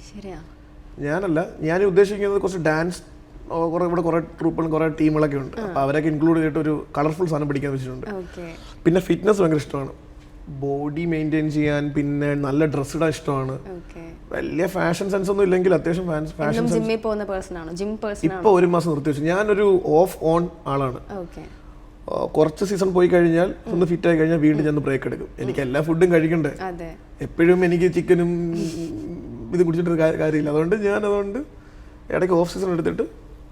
ശരിയാ. ഞാനല്ല, ഞാൻ ഉദ്ദേശിക്കുന്നത് കുറച്ച് ഡാൻസ് ഇവിടെ കുറേ ട്രൂപ്പുകളും കുറേ ടീമുകളൊക്കെ ഉണ്ട്. അപ്പോൾ അവരൊക്കെ ഇൻക്ലൂഡ് ചെയ്തിട്ട് ഒരു കളർഫുൾ സാധനം പിടിക്കാൻ വെച്ചിട്ടുണ്ട്. പിന്നെ ഫിറ്റ്നസ് ഭയങ്കര ഇഷ്ടമാണ്, ബോഡി മെയിൻറ്റെയിൻ ചെയ്യാൻ. പിന്നെ നല്ല ഡ്രസ്സ് ഇടാൻ ഇഷ്ടമാണ്. വലിയ ഫാഷൻ സെൻസ് ഒന്നും ഇല്ലെങ്കിൽ അത്യാവശ്യം ഫാഷൻ സെൻസ്. ഇപ്പൊ 1 മാസം നിർത്തി വെച്ചു. ഞാനൊരു ഓഫ് ഓൺ ആളാണ്. കുറച്ച് സീസൺ പോയി കഴിഞ്ഞാൽ ഒന്ന് ഫിറ്റ് ആയി കഴിഞ്ഞാൽ വീണ്ടും ഞാൻ ബ്രേക്ക് എടുക്കും. എനിക്ക് എല്ലാ ഫുഡും കഴിക്കണ്ടേ. എപ്പോഴും എനിക്ക് ചിക്കനും ഇത് കുടിച്ചിട്ട് കാര്യമില്ല. അതുകൊണ്ട് ഇടയ്ക്ക് ഓഫ് സീസൺ എടുത്തിട്ട്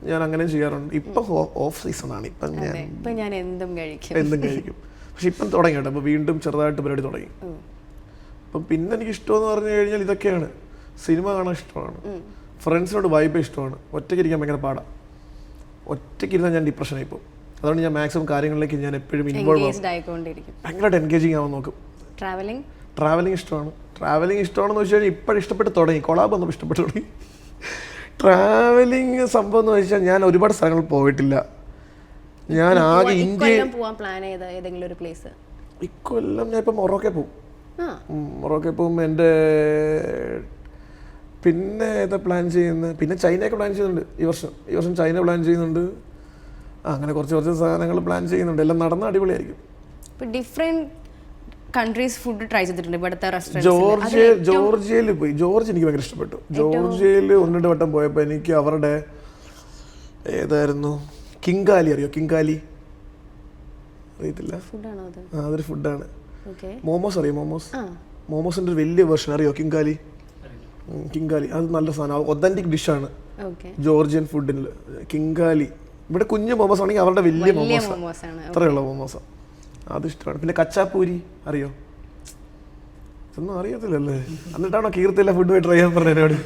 ഞാൻ അങ്ങനെ ചെയ്യാറുണ്ട്. ഇപ്പൊ ഓഫ് സീസൺ ആണ്. ഇപ്പം ഞാൻ എന്തും കഴിക്കും. പക്ഷെ ഇപ്പം തുടങ്ങി കേട്ടോ. അപ്പോൾ വീണ്ടും ചെറുതായിട്ട് പരിപാടി തുടങ്ങി. അപ്പം പിന്നെ എനിക്ക് ഇഷ്ടമെന്ന് പറഞ്ഞു കഴിഞ്ഞാൽ ഇതൊക്കെയാണ്. സിനിമ കാണാൻ ഇഷ്ടമാണ്, ഫ്രണ്ട്സിനോട് വൈബ് ഇഷ്ടമാണ്. ഒറ്റയ്ക്ക് ഇരിക്കാൻ ഭയങ്കര പാടാണ്. ഒറ്റയ്ക്ക് ഇരുന്നാൽ ഞാൻ ഡിപ്രഷനായി പോകും. അതുകൊണ്ട് ഞാൻ മാക്സിമം കാര്യങ്ങളിലേക്ക് ഞാൻ എപ്പോഴും ഇൻവോൾവ് ഭയങ്കരമായിട്ട് എൻഗേജിങ് ആവാൻ നോക്കും. ട്രാവലിംഗ് ഇഷ്ടമാണ്. ട്രാവലിംഗ് ഇഷ്ടമാണെന്ന് വെച്ച് കഴിഞ്ഞാൽ ഇപ്പോഴും ഇഷ്ടപ്പെട്ട് തുടങ്ങി. കൊളാബ് വന്നപ്പോൾ ഇഷ്ടപ്പെട്ട് തുടങ്ങി. ട്രാവലിംഗ് സംഭവം എന്ന് വെച്ചാൽ ഞാൻ ഒരുപാട് സ്ഥലങ്ങളിൽ പോയിട്ടില്ല. ഞാൻ ആകെ ഇന്ത്യ പോവാൻ പ്ലാൻ ചെയ്ത ഏതെങ്കിലും ഒരു പ്ലേസ്? ഇക്കൊല്ലം ഞാൻ ഇപ്പം മൊറോക്കെ പോകും. ആ മൊറോക്കെ പോകും. എൻ്റെ പിന്നെ ഏതാ പ്ലാൻ ചെയ്യുന്നത്? പിന്നെ ചൈനയൊക്കെ പ്ലാൻ ചെയ്യുന്നുണ്ട് ഈ വർഷം ചൈന പ്ലാൻ ചെയ്യുന്നുണ്ട്. അങ്ങനെ കുറച്ച് സാധനങ്ങൾ പ്ലാൻ ചെയ്യുന്നുണ്ട്. എല്ലാം നടന്ന അടിപൊളിയായിരിക്കും. ഇപ്പോൾ ഡിഫറെൻറ്റ് കൺട്രീസ് ഫുഡ് ട്രൈ ചെയ്തിട്ടുണ്ട് ഇവിടുത്തെ ജോർജിയയിൽ പോയി. ജോർജിയ എനിക്ക് ഭയങ്കര ഇഷ്ടപ്പെട്ടു. ജോർജിയയിൽ 1-2 വട്ടം പോയപ്പോൾ എനിക്ക് അവരുടെ ഏതായിരുന്നു കിങ്കാലി, അറിയോ? കിങ്കാലി അറിയത്തില്ല. അതൊരു ഫുഡാണ്. മോമോസ് അറിയോ? മോമോസിന്റെ ഒരു വലിയ വെർഷൻ അറിയോ? കിങ്കാലി അത് നല്ല സാധനം, ഒതന്റിക് ഡിഷാണ് ജോർജിയൻ ഫുഡിൽ. കിങ്കാലി ഇവിടെ കുഞ്ഞു മോമോസ് ആണെങ്കിൽ അവരുടെ വലിയ മോമോസ്, അത്രയുള്ള മോമോസ്, അത് ഇഷ്ടമാണ്. പിന്നെ കച്ചാപ്പൂരി അറിയോ? ഒന്നും അറിയത്തില്ലല്ലേ? എന്നിട്ടാണോ കീർത്തില്ല ഫുഡ് പോയി ട്രൈ ചെയ്യാൻ പറഞ്ഞത്?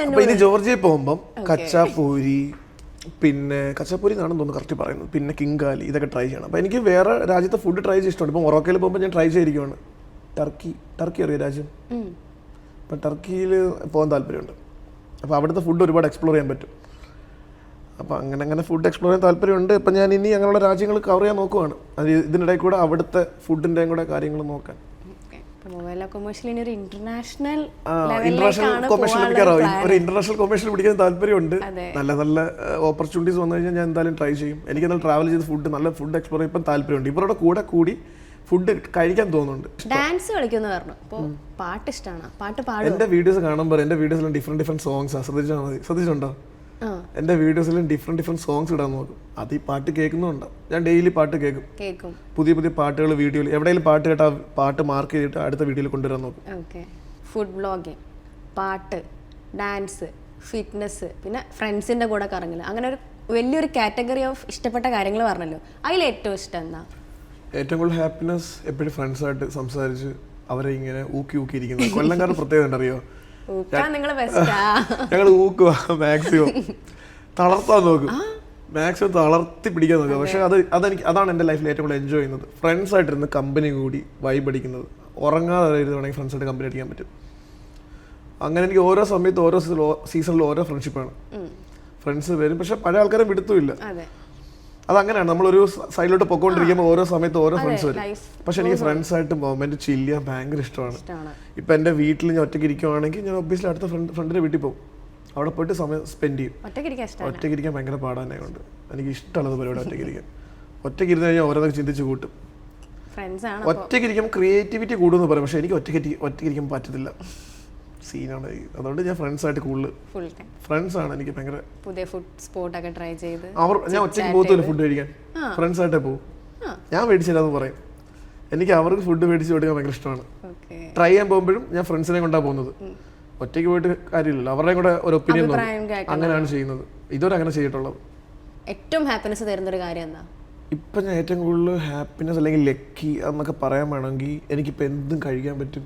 അപ്പൊ ഇനി ജോർജിയയിൽ പോകുമ്പം കച്ചാപ്പൂരി, പിന്നെ കച്ചാപ്പൂരി എന്നാണെന്ന് തോന്നുന്നു കറക്റ്റ് പറയുന്നത്, പിന്നെ കിങ്കാലി, ഇതൊക്കെ ട്രൈ ചെയ്യണം. അപ്പോൾ എനിക്ക് വേറെ രാജ്യത്തെ ഫുഡ് ട്രൈ ചെയ്യാൻ ഇഷ്ടമാണ്. ഇപ്പോൾ മൊറോക്കയിൽ പോകുമ്പോൾ ഞാൻ ട്രൈ ചെയ്തിരിക്കുകയാണ്. ടർക്കി അറിയോ രാജ്യം? അപ്പം ടർക്കിയിൽ പോകാൻ താല്പര്യമുണ്ട്. അപ്പോൾ അവിടുത്തെ ഫുഡ് ഒരുപാട് എക്സ്പ്ലോർ ചെയ്യാൻ പറ്റും. അപ്പോൾ അങ്ങനെ ഫുഡ് എക്സ്പ്ലോർ ചെയ്യാൻ താല്പര്യമുണ്ട്. ഇപ്പം ഞാൻ ഇനി അങ്ങനെയുള്ള രാജ്യങ്ങൾ കവർ ചെയ്യാൻ നോക്കുവാണ്. അത് ഇതിനിടയിൽ കൂടെ അവിടുത്തെ ഫുഡിൻ്റെയും കൂടെ കാര്യങ്ങൾ നോക്കാൻ. ഇന്റർനാഷണൽ കൊമേഴ്ഷ്യൽ പിടിക്കാൻ താല്പര്യമുണ്ട്. നല്ല ഓപ്പർച്യൂണിറ്റീസ് വന്നു കഴിഞ്ഞാൽ ഞാൻ എന്തായാലും ട്രൈ ചെയ്യും. എനിക്ക് എന്തായാലും ട്രാവൽ ചെയ്ത് നല്ല ഫുഡ് എക്സ്പ്ലോർ ചെയ്യാൻ താല്പര്യമുണ്ട്. ഇവരുടെ കൂടി ഫുഡ് കഴിക്കാൻ തോന്നുന്നുണ്ട്. ഡാൻസ് കളിക്കുന്ന കാരണം പാട്ട് ഇഷ്ടമാണ്. പാട്ട് പാടും. എന്റെ വീഡിയോസ് കാണുമ്പോൾ എന്റെ വീഡിയോസിലും ഡിഫറെന്റ് സോങ്സ് ശ്രദ്ധിച്ചിട്ടുണ്ടോ? എന്റെ വീഡിയോസിലും ഡിഫറെന്റ് സോങ്സ് ഇടാൻ നോക്കും. അത് ഈ പാട്ട് കേൾക്കുന്നുണ്ടോ? ഞാൻ ഡെയിലി പാട്ട് കേൾക്കും. പുതിയ പാട്ടുകൾ വീഡിയോയിൽ എവിടെയെങ്കിലും പാട്ട് കേട്ടാൽ പാട്ട് മാർക്ക് ചെയ്തിട്ട് അടുത്ത വീഡിയോയിൽ കൊണ്ടുവരാൻ നോക്കും. ഫുഡ് വ്ളോഗിങ്, പാട്ട്, ഡാൻസ്, ഫിറ്റ്നസ്, പിന്നെ ഫ്രണ്ട്സിന്റെ കൂടെ കറങ്ങല്, അങ്ങനെ ഒരു വലിയൊരു കാറ്റഗറി ഓഫ് ഇഷ്ടപ്പെട്ട കാര്യങ്ങൾ പറഞ്ഞല്ലോ. അതിൽ ഏറ്റവും ഇഷ്ടം എന്താ? ഏറ്റവും കൂടുതൽ ഹാപ്പിനെസ് എപ്പോഴും ഫ്രണ്ട്സായിട്ട് സംസാരിച്ച് അവരെ ഇങ്ങനെ ഊക്കിയിരിക്കുന്നത്. കൊല്ലംകാരുടെ പ്രത്യേകത ഉണ്ടറിയോ? ഞങ്ങൾ ഊക്കുക മാക്സിമം, തളർത്താൻ നോക്കും, മാക്സിമം തളർത്തി പിടിക്കാൻ നോക്കുക. പക്ഷെ അതാണ് എൻ്റെ ലൈഫിൽ ഏറ്റവും കൂടുതൽ എൻജോയ് ചെയ്യുന്നത്. ഫ്രണ്ട്സായിട്ടിരുന്ന് കമ്പനി കൂടി വൈബ് അടിക്കുന്നത്. ഉറങ്ങാതെ വേണമെങ്കിൽ ഫ്രണ്ട്സായിട്ട് കമ്പനി അടിക്കാൻ പറ്റും. അങ്ങനെ എനിക്ക് ഓരോ സമയത്ത് ഓരോ സീസണിൽ ഓരോ ഫ്രണ്ട്ഷിപ്പാണ്. ഫ്രണ്ട്സ് വരും, പക്ഷെ പഴയ ആൾക്കാരെ വിടുത്തുമില്ല. അതങ്ങനെയാണ്, നമ്മളൊരു സൈഡിലോട്ട് പൊക്കോണ്ടിരിക്കുമ്പോൾ ഓരോ സമയത്ത് ഓരോ ഫ്രണ്ട്സ് വരും. പക്ഷെ എനിക്ക് ഫ്രണ്ട്സായിട്ട് മൊമെന്റ് ചില്ല് ചെയ്യാൻ ഭയങ്കര ഇഷ്ടമാണ്. ഇപ്പം എൻ്റെ വീട്ടിൽ ഞാൻ ഒറ്റയ്ക്ക് ഇരിക്കുവാണെങ്കിൽ ഞാൻ ഒബ്വിയസ്ലി അടുത്ത ഫ്രണ്ടിൻ്റെ വീട്ടിൽ പോകും. അവിടെ പോയിട്ട് സമയം സ്പെൻഡ് ചെയ്യും. ഒറ്റയ്ക്ക് ഇരിക്കാൻ ഭയങ്കര പാടാനെ കൊണ്ട് എനിക്ക് ഇഷ്ടമുള്ളത് പരിപാടി ഒറ്റയ്ക്ക് ഇരിക്കാൻ. ഒറ്റയ്ക്ക് ഇരുന്ന് കഴിഞ്ഞാൽ ഓരോന്നൊക്കെ ചിന്തിച്ച് കൂട്ടും. ഒറ്റയ്ക്ക് ഇരിക്കുമ്പോൾ ക്രിയേറ്റിവിറ്റി കൂടുമെന്ന് പറയും. പക്ഷെ എനിക്ക് ഒറ്റയ്ക്ക് ഇരിക്കാൻ പറ്റത്തില്ല, സീനാണ്. അതുകൊണ്ട് ഞാൻ ഫ്രണ്ട്സായിട്ട് കൂടുതൽ ഫ്രണ്ട്സാണ് എനിക്ക് ഭയങ്കര. പുതിയ ഫുഡ് സ്പോട്ടൊക്കെ ട്രൈ ചെയ്ത് ഞാൻ ഒറ്റയ്ക്ക് പോകത്തില്ല ഫുഡ് കഴിക്കാൻ, ഫ്രണ്ട്സായിട്ടേ പോകും. ഞാൻ മേടിച്ചില്ലാന്ന് പറയും. എനിക്ക് അവർക്ക് ഫുഡ് മേടിച്ച് കൊടുക്കാൻ ഭയങ്കര ഇഷ്ടമാണ്. ട്രൈ ചെയ്യാൻ പോകുമ്പോഴും ഞാൻ ഫ്രണ്ട്സിനെ കൊണ്ടാണ് പോകുന്നത്. ഒറ്റയ്ക്ക് പോയിട്ട് കാര്യമില്ലല്ലോ, അവരുടെയും കൂടെ ഒരു ഒപ്പീനിയൻ അങ്ങനെയാണ് ചെയ്യുന്നത്. ഇതുവരെ അങ്ങനെ ചെയ്തിട്ടുള്ളത്. ഏറ്റവും ഹാപ്പിനെസ് തരുന്നൊരു കാര്യം എന്താ? ഇപ്പം ഞാൻ ഏറ്റവും കൂടുതൽ ഹാപ്പിനെസ് അല്ലെങ്കിൽ ലക്കി എന്നൊക്കെ പറയാൻ വേണമെങ്കിൽ എനിക്കിപ്പോൾ എന്തും കഴിക്കാൻ പറ്റും.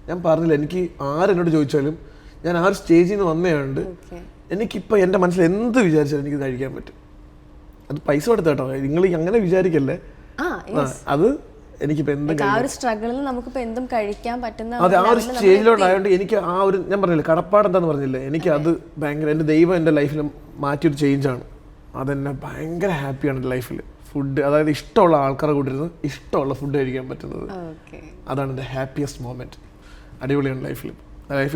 ഞാൻ പറഞ്ഞില്ല, എനിക്ക് ആരെന്നോട് ചോദിച്ചാലും ഞാൻ ആ ഒരു സ്റ്റേജിൽ നിന്ന് വന്നതുകൊണ്ട് എനിക്കിപ്പോൾ എൻ്റെ മനസ്സിൽ എന്ത് വിചാരിച്ചാലും എനിക്ക് കഴിക്കാൻ പറ്റും. അത് പൈസ കൊടുത്ത കേട്ടോ, നിങ്ങൾ അങ്ങനെ വിചാരിക്കല്ലേ. അത് എനിക്കിപ്പോൾ എന്തും അതെ, ആ ഒരു സ്റ്റേജിലോട്ടായതുകൊണ്ട് എനിക്ക് ആ ഒരു, ഞാൻ പറഞ്ഞില്ലേ കടപ്പാട് എന്താന്ന് പറഞ്ഞില്ലേ, എനിക്ക് അത് ഭയങ്കര, എൻ്റെ ദൈവം എൻ്റെ ലൈഫിൽ മാറ്റിയൊരു ചേഞ്ചാണ്. അതെന്നെ ഭയങ്കര ഹാപ്പിയാണ് എൻ്റെ ലൈഫിൽ. ഫുഡ്, അതായത് ഇഷ്ടമുള്ള ആൾക്കാരെ കൂട്ടിരുന്ന് ഇഷ്ടമുള്ള ഫുഡ് കഴിക്കാൻ പറ്റുന്നത്, അതാണ് എൻ്റെ ഹാപ്പിയസ്റ്റ് മൊമെൻറ്റ്. അടിപൊളിയാണ് ലൈഫിൽ.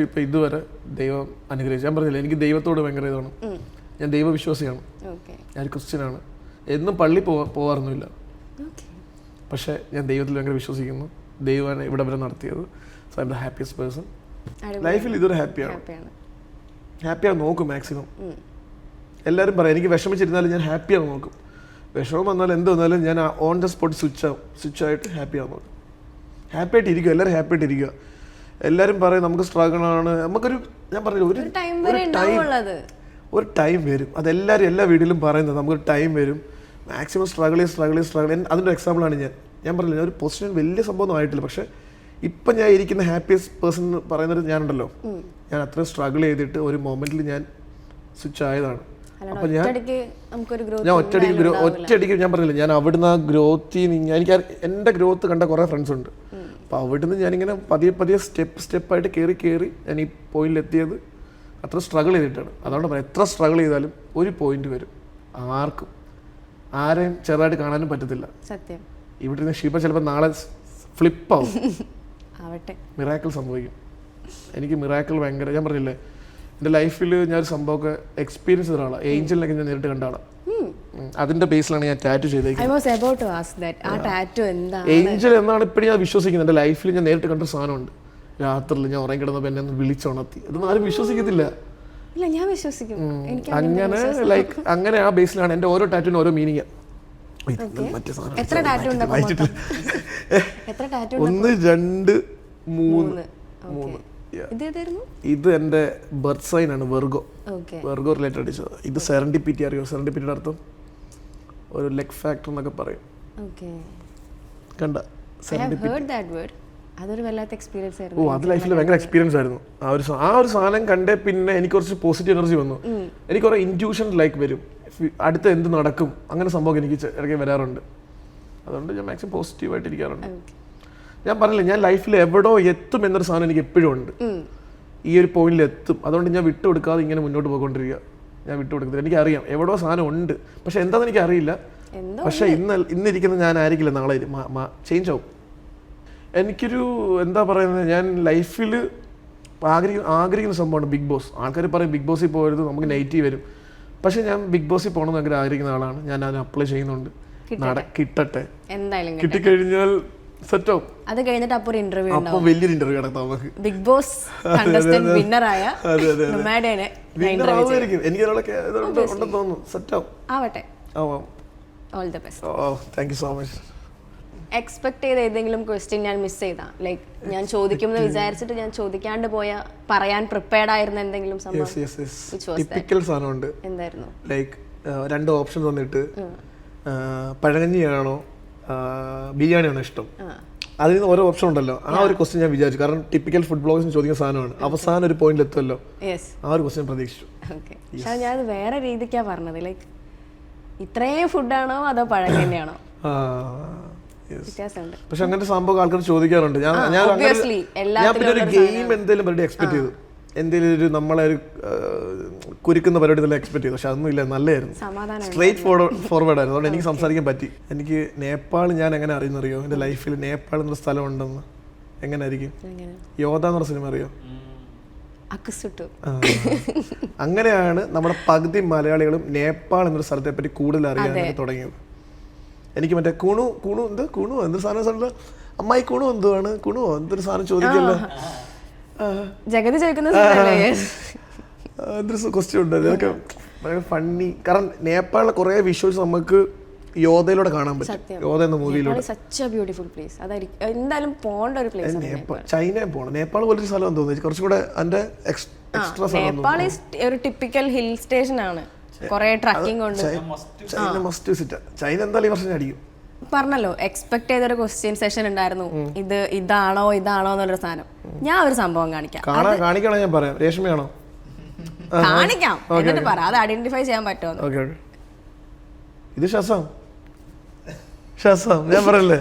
ഇപ്പോൾ ഇതുവരെ ദൈവം അനുഗ്രഹിച്ചു. ഞാൻ പറഞ്ഞില്ല, എനിക്ക് ദൈവത്തോട് ഭയങ്കര ഇതാണ്. ഞാൻ ദൈവവിശ്വാസിയാണ്. ഞാൻ ക്രിസ്ത്യനാണ്. എന്നും പള്ളി പോകാറൊന്നുമില്ല, പക്ഷേ ഞാൻ ദൈവത്തിൽ ഭയങ്കര വിശ്വസിക്കുന്നു. ദൈവമാണ് ഇവിടെ വരെ നടത്തിയത്. So I M the happiest person ലൈഫിൽ. ഇതൊരു ഹാപ്പിയാണ് നോക്കും മാക്സിമം. എല്ലാവരും പറയാം എനിക്ക് വിഷമിച്ചിരുന്നാലും ഞാൻ ഹാപ്പിയാണ് നോക്കും. വിഷമം വന്നാലും എന്ത് വന്നാലും ഞാൻ ഓൺ ദ സ്പോട്ട് സ്വിച്ച് ആയിട്ട് ഹാപ്പിയാണ് നോക്കും. ഹാപ്പിയായിട്ട് ഇരിക്കുക, എല്ലാവരും ഹാപ്പിയായിട്ട് ഇരിക്കുക. എല്ലാവരും പറയും നമുക്ക് സ്ട്രഗിളാണ്, നമുക്കൊരു, ഞാൻ പറഞ്ഞില്ല ഒരു ടൈം വരും. അതെല്ലാവരും എല്ലാ വീഡിയോയിലും പറയുന്നത് നമുക്കൊരു ടൈം വരും. Maximum struggle. അതിൻ്റെ എക്സാമ്പിളാണ് ഞാൻ പറഞ്ഞില്ല, ഒരു പൊസിഷൻ വലിയ സംഭവമൊന്നും ആയിട്ടില്ല. പക്ഷേ ഇപ്പം ഞാൻ ഇരിക്കുന്ന ഹാപ്പിയസ്റ്റ് പേഴ്സൺ എന്ന് പറയുന്നത് ഞാനുണ്ടല്ലോ, ഞാൻ അത്ര സ്ട്രഗിൾ ചെയ്തിട്ട് ഒരു മൊമെന്റിൽ ഞാൻ സ്വിച്ച് ആയതാണ്. അപ്പം ഞാൻ ഒറ്റയടിക്ക് ഞാൻ പറഞ്ഞില്ല, ഞാൻ അവിടുന്ന് ആ ഗ്രോത്തിൽ എനിക്ക് എൻ്റെ ഗ്രോത്ത് കണ്ട കുറേ ഫ്രണ്ട്സ് ഉണ്ട്. അപ്പോൾ അവിടുന്ന് ഞാനിങ്ങനെ പതിയെ സ്റ്റെപ്പായിട്ട് കയറി ഞാൻ ഈ പോയിന്റിലെത്തിയത് അത്ര സ്ട്രഗിൾ ചെയ്തിട്ടാണ്. അതുകൊണ്ട് പറയാം, എത്ര സ്ട്രഗിൾ ചെയ്താലും ഒരു പോയിന്റ് വരും. ആർക്കും ആരെയും ചെറുതായിട്ട് കാണാനും പറ്റത്തില്ല. സത്യം. ഇവിടെ നിന്ന് ഷിബ ചിലപ്പോൾ നാളെ ഫ്ലിപ്പാവും. ആവട്ടെ, മിറാക്കിൾ സംഭവിക്കും. എനിക്ക് മിറാക്കിൾ ഭയങ്കര, ഞാൻ പറഞ്ഞില്ലേ എൻ്റെ ലൈഫിൽ ഞാനൊരു സംഭവമൊക്കെ എക്സ്പീരിയൻസ് ചെയ്ത ആളാണ്. ഏഞ്ചലിനൊക്കെ ഞാൻ നേരിട്ട് കണ്ട ആളാണ്. അതിന്റെ ബേസിലാണ് ഞാൻ ടാറ്റു ചെയ്തേക്കുന്നത്. ഏഞ്ചൽ എന്നാണ് ഇപ്പോഴും ഞാൻ വിശ്വസിക്കുന്നത്. എൻ്റെ ലൈഫിൽ ഞാൻ നേരിട്ട് കണ്ട സാധനമുണ്ട്. രാത്രിയിൽ ഞാൻ ഉറങ്ങി കിടന്നപ്പോൾ എന്നെ ഒന്ന് വിളിച്ചുണർത്തി. അതൊന്നും ആരും വിശ്വസിക്കത്തില്ല. അങ്ങനെ ലൈക്ക് അങ്ങനെ ആ ബേസിലാണ് എൻ്റെ ഓരോ ടാറ്റുവിനും ഓരോ മീനിങ്. മറ്റേ സാധനം 1 2 3 ഇത് എൻ്റെ ബർത്ത് സൈൻ ആണ്, വെർഗോ. വെർഗോ റിലേറ്റഡ് അടിച്ചത്. ഇത് സെറൻഡിപ്പിറ്റി അറിയോ? സെറൻഡിപ്പിറ്റിയുടെ അർത്ഥം ഒരു ലെഗ് ഫാക്ടർ എന്നൊക്കെ പറയും. കണ്ട ഓ, അത് ലൈഫിൽ ഭയങ്കര എക്സ്പീരിയൻസ് ആയിരുന്നു. ആ ഒരു സാധനം കണ്ടേ പിന്നെ എനിക്ക് കുറച്ച് പോസിറ്റീവ് എനർജി വന്നു. എനിക്ക് കുറെ ഇൻറ്റ്യൂഷൻ ലൈക്ക് വരും, അടുത്ത് എന്ത് നടക്കും അങ്ങനെ സംഭവം എനിക്ക് ഇടയ്ക്ക് വരാറുണ്ട്. അതുകൊണ്ട് ഞാൻ മാക്സിമം പോസിറ്റീവായിട്ട് ഇരിക്കാറുണ്ട്. ഞാൻ പറഞ്ഞില്ല, ഞാൻ ലൈഫിൽ എവിടോ എത്തും എന്നൊരു സാധനം എനിക്ക് എപ്പോഴും ഉണ്ട്. ഈ ഒരു പോയിന്റിൽ എത്തും. അതുകൊണ്ട് ഞാൻ വിട്ടുകൊടുക്കാതെ ഇങ്ങനെ മുന്നോട്ട് പോയിക്കൊണ്ടിരിക്കുക. ഞാൻ വിട്ടുകൊടുക്കുന്നില്ല. എനിക്കറിയാം എവിടോ സാധനം ഉണ്ട്, പക്ഷെ എന്താണെന്ന് എനിക്കറിയില്ല. പക്ഷെ ഇന്നിരിക്കുന്ന ഞാൻ ആയിരിക്കില്ല നാളെ ചേഞ്ച് ആവും. എനിക്കൊരു എന്താ പറയുന്നത്, ഞാൻ ലൈഫിൽ ആഗ്രഹിക്കുന്ന സംഭവമാണ് ബിഗ് ബോസ്. ആൾക്കാർ പറയും ബിഗ് ബോസിൽ പോകരുത്, നമുക്ക് നെഗറ്റീവ് വരും. പക്ഷെ ഞാൻ ബിഗ് ബോസിൽ പോകണമെന്ന് ഭയങ്കര ആഗ്രഹിക്കുന്ന ആളാണ്. ഞാൻ അതിന് അപ്ലൈ ചെയ്യുന്നുണ്ട്. കിട്ടട്ടെ, കിട്ടിക്കഴിഞ്ഞാൽ സെറ്റ് ആവും. അത് കഴിഞ്ഞിട്ട് അപ്പോൾ വലിയൊരു ഇന്റർവ്യൂ നടത്താം നമുക്ക്. ബിഗ് ബോസ് കണ്ടസ്റ്റന്റ് വിന്നറായ എനിക്ക് ഉണ്ടെന്ന് തോന്നുന്നു. സെറ്റ് ആവും. ആവട്ടെ. All the best. Thank you so much. Expect ചെയ്ത ഏതെങ്കിലും ക്വസ്റ്റ്യൻ ഞാൻ മിസ് ചെയ്താ? ലൈക്ക് ഞാൻ ചോദിക്കുമെന്ന് വിചാരിച്ചിട്ട് ഞാൻ ചോദിക്കാണ്ട് പോയ പറയാൻ പ്രിപ്പയർഡ് ആയിരുന്ന എന്തെങ്കിലും സംഭവം? ടിപ്പിക്കൽ സാധനമുണ്ട്. എന്തായിരുന്നു? ലൈക്ക് 2 ഓപ്ഷൻ തന്നിട്ട് പഴകഞ്ഞിയാണോ ബിരിയാണിയാണോ ഇഷ്ടം? അതിൽ നിന്ന് ഓരോ ഓപ്ഷൻ ഉണ്ടല്ലോ. ആ ഒരു ക്വസ്റ്റ്യൻ ഞാൻ വിചാരിച്ചു. കാരണം ടിപ്പിക്കൽ ഫുഡ് ബ്ലോഗേഴ്സിന് ചോദിക്കുന്ന സാധനമാണ്. അവസാനം ഒരു പോയിന്റിൽ എത്തുമല്ലോ, ആ ഒരു ക്വസ്റ്റ്യൻ പ്രതീക്ഷിച്ചു. പക്ഷെ ഞാൻ വേറെ രീതിക്കാ പറഞ്ഞത്. ലൈക്ക് ഇത്രയും ഫുഡാണോ അതോ പഴകഞ്ഞിയാണോ? പക്ഷെ അങ്ങനത്തെ സംഭവം ആൾക്കാർ ചോദിക്കാറുണ്ട്. ഞാൻ പിന്നെ ഒരു ഗെയിം എന്തെങ്കിലും പരിപാടി എക്സ്പെക്ട് ചെയ്തു, എന്തെങ്കിലും ഒരു നമ്മളെ ഒരു കുരുക്കുന്ന പരിപാടി തന്നെ എക്സ്പെക്ട് ചെയ്തു. പക്ഷെ അതൊന്നും ഇല്ല, നല്ലതായിരുന്നു, സ്ട്രേറ്റ് ഫോർവേഡ് ആയിരുന്നു. അതുകൊണ്ട് എനിക്ക് സംസാരിക്കാൻ പറ്റി. എനിക്ക് നേപ്പാൾ ഞാൻ എങ്ങനെ അറിയുന്നറിയോ? എൻ്റെ ലൈഫിൽ നേപ്പാൾ എന്നൊരു സ്ഥലം ഉണ്ടെന്ന്. എങ്ങനെ ആയിരിക്കും? യോധ എന്ന് പറഞ്ഞ സിനിമ അറിയോ? അങ്ങനെയാണ് നമ്മുടെ പകുതി മലയാളികളും നേപ്പാൾ എന്നൊരു സ്ഥലത്തെ പറ്റി കൂടുതൽ അറിയാൻ തുടങ്ങിയത്. എനിക്ക് മറ്റേ കുണു എന്തൊരു സാധനം, അമ്മായി കുണു എന്തുവാണ്, കുണു എന്തൊരു സാധനം ചോദിക്കല്ലോ, ജഗതി ചോദിക്കുന്ന എന്തൊരു ക്വസ്റ്റ്യൻ ഉണ്ട്. അതൊക്കെ ഭയങ്കര ഫണ്ണി. കാരണം നേപ്പാളിലെ കുറെ വിഷ്വൽസ് നമുക്ക് യോധയിലൂടെ കാണാൻ പറ്റും. യോധ എന്ന മൂവിയിലൂടെ. ചൈനയും പോകണം. നേപ്പാൾ പോലൊരു സ്ഥലം തോന്നുന്നു കുറച്ചും കൂടെ അതിന്റെ എക്സ്ട്രാ സ്ഥലം. ഒരു ടിപ്പിക്കൽ ഹിൽ സ്റ്റേഷൻ ആണ്. ചൈന എന്തായാലും ഈ വർഷം അടിക്കും. പറഞ്ഞല്ലോ, എക്സ്പെക്ട് ചെയ്തൊരു ക്വസ്റ്റ്യൻ സെഷൻ ഉണ്ടായിരുന്നു. ഇതാണോ എന്നുള്ളൊരു സാധനം. ഞാൻ ഒരു സംഭവം കാണിക്കണോ? ഞാൻ പറയാം. രേഷ്മയാണോ? കാണിക്കാം, എന്നിട്ട് പറ അത് ഐഡന്റിഫൈ ചെയ്യാൻ പറ്റുമോ? ഇത് ശസം ഞാൻ പറയല്ലേ?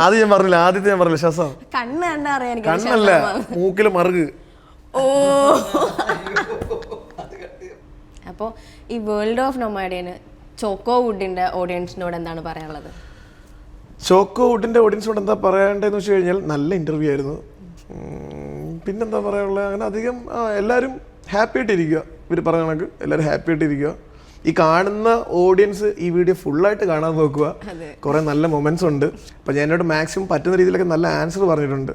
ആദ്യത്തെ ഞാൻ പറഞ്ഞില്ല ശസം. കണ്ണ് കണ്ടാ അറിയാം. കണ്ണല്ല, മൂക്കില് മറുക്. ഓ, അപ്പോൾ ഈ വേൾഡ് ഓഫ് നൊമാഡിയന് ചോക്കോ വുഡിന്റെ ഓഡിയൻസിനോട് എന്താണ് പറയാനുള്ളത്? ചോക്കോ വുഡിന്റെ ഓഡിയൻസിനോട് എന്താ പറയേണ്ടതെന്ന് വെച്ച് കഴിഞ്ഞാൽ, നല്ല ഇന്റർവ്യൂ ആയിരുന്നു. പിന്നെന്താ പറയാനുള്ളത്? അങ്ങനെ അധികം എല്ലാവരും ഹാപ്പി ആയിട്ടിരിക്കുക. ഇവർ പറഞ്ഞ കണക്ക് എല്ലാവരും ഹാപ്പി ആയിട്ടിരിക്കുക. ഈ കാണുന്ന ഓഡിയൻസ് ഈ വീഡിയോ ഫുള്ളായിട്ട് കാണാൻ നോക്കുക. കുറേ നല്ല മൊമെന്റ്സ് ഉണ്ട്. അപ്പം ഞാൻ എന്നോട് മാക്സിമം പറ്റുന്ന രീതിയിലൊക്കെ നല്ല ആൻസർ പറഞ്ഞിട്ടുണ്ട്.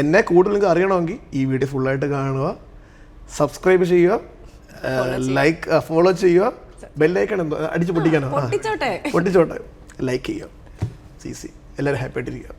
എന്നെ കൂടുതൽ നിങ്ങൾക്ക് അറിയണമെങ്കിൽ ഈ വീഡിയോ ഫുള്ളായിട്ട് കാണുക, സബ്സ്ക്രൈബ് ചെയ്യുക, ലൈക്ക് ഫോളോ ചെയ്യുക, ബെല്ലൈക്കൺ എന്തോ അടിച്ച് പൊട്ടിക്കാനോ? പൊട്ടിച്ചോട്ടെ. ലൈക്ക് ചെയ്യുക. എല്ലാവരും ഹാപ്പി ആയിട്ടിരിക്കുക.